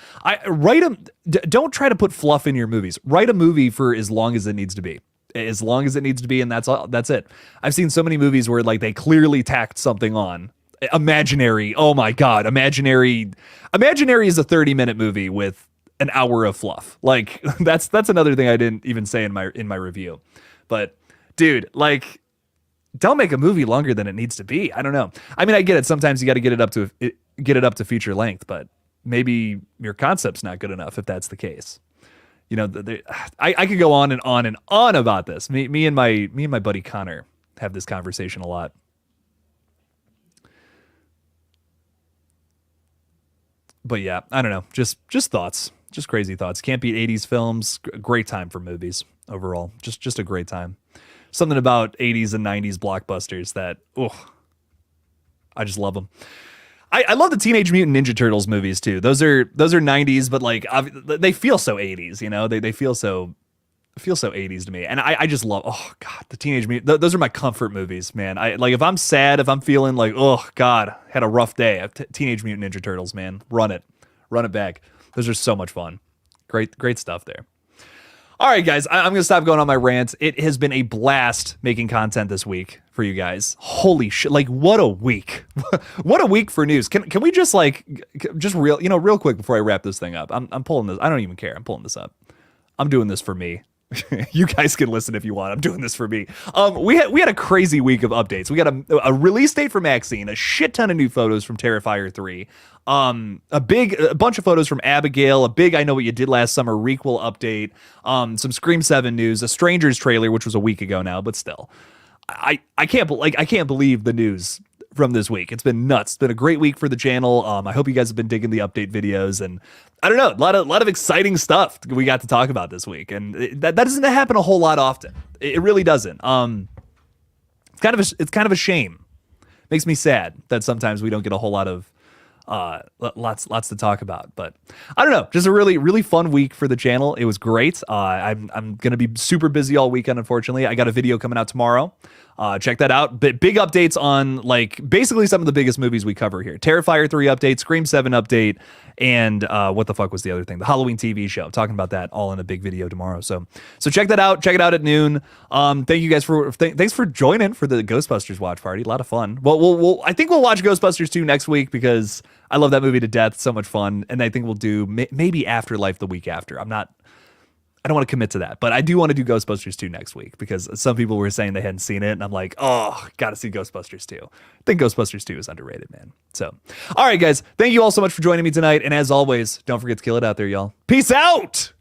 try to put fluff in your movies. Write a movie for as long as it needs to be. As long as it needs to be, and that's it. I've seen so many movies where they clearly tacked something on. Imaginary, oh my god, Imaginary is a 30-minute movie with an hour of fluff. Like, that's another thing I didn't even say in my review. But dude, don't make a movie longer than it needs to be. I don't know. I mean, I get it. Sometimes you got to get it up to feature length, but maybe your concept's not good enough if that's the case. I could go on and on and on about this. Me and my buddy Connor have this conversation a lot. But yeah, I don't know. Just thoughts. Just crazy thoughts. Can't beat 80s films. Great time for movies overall. Just a great time. Something about 80s and 90s blockbusters that, I just love them. I love the Teenage Mutant Ninja Turtles movies too. Those are 90s, but they feel so 80s, They feel so 80s to me. And I just love, oh god, the Teenage Mutant, those are my comfort movies, man. If I'm sad, if I'm feeling like, oh god, had a rough day, Teenage Mutant Ninja Turtles, man, run it back. Those are so much fun. Great stuff there. All right, guys, I'm gonna stop going on my rant. It has been a blast making content this week for you guys. Holy shit, what a week. What a week for news. Can we just real quick before I wrap this thing up? I'm pulling this. I don't even care. I'm pulling this up. I'm doing this for me. You guys can llisten if you want. I'm doing this for me. We had a crazy week of updates. We got a release date for Maxine, a shit ton of new photos from Terrifier 3, a bunch of photos from Abigail, a big I Know What You Did Last Summer requel update, some Scream 7 news, a Strangers trailer, which was a week ago now, but still. I can't believe the news from this week. It's been nuts. It's been a great week for the channel. I hope you guys have been digging the update videos, and I don't know, a lot of exciting stuff we got to talk about this week, and that doesn't happen a whole lot often. It really doesn't. It's kind of a shame. Makes me sad that sometimes we don't get a whole lot of lots to talk about. But I don't know, just a really fun week for the channel. It was great. I'm gonna be super busy all weekend, unfortunately. I got a video coming out tomorrow. Check that out. Big updates on like basically some of the biggest movies we cover here. Terrifier 3 update, Scream 7 update, and what the fuck was the other thing? The Halloween TV show. I'm talking about that all in a big video tomorrow. So check that out. Check it out at noon. Thank you guys thanks for joining for the Ghostbusters watch party. A lot of fun. Well, I think we'll watch Ghostbusters 2 next week because I love that movie to death. It's so much fun. And I think we'll do maybe Afterlife the week after. I don't want to commit to that, but I do want to do Ghostbusters 2 next week because some people were saying they hadn't seen it, and I'm like, oh, got to see Ghostbusters 2. I think Ghostbusters 2 is underrated, man. So, all right, guys, thank you all so much for joining me tonight, and as always, don't forget to kill it out there, y'all. Peace out!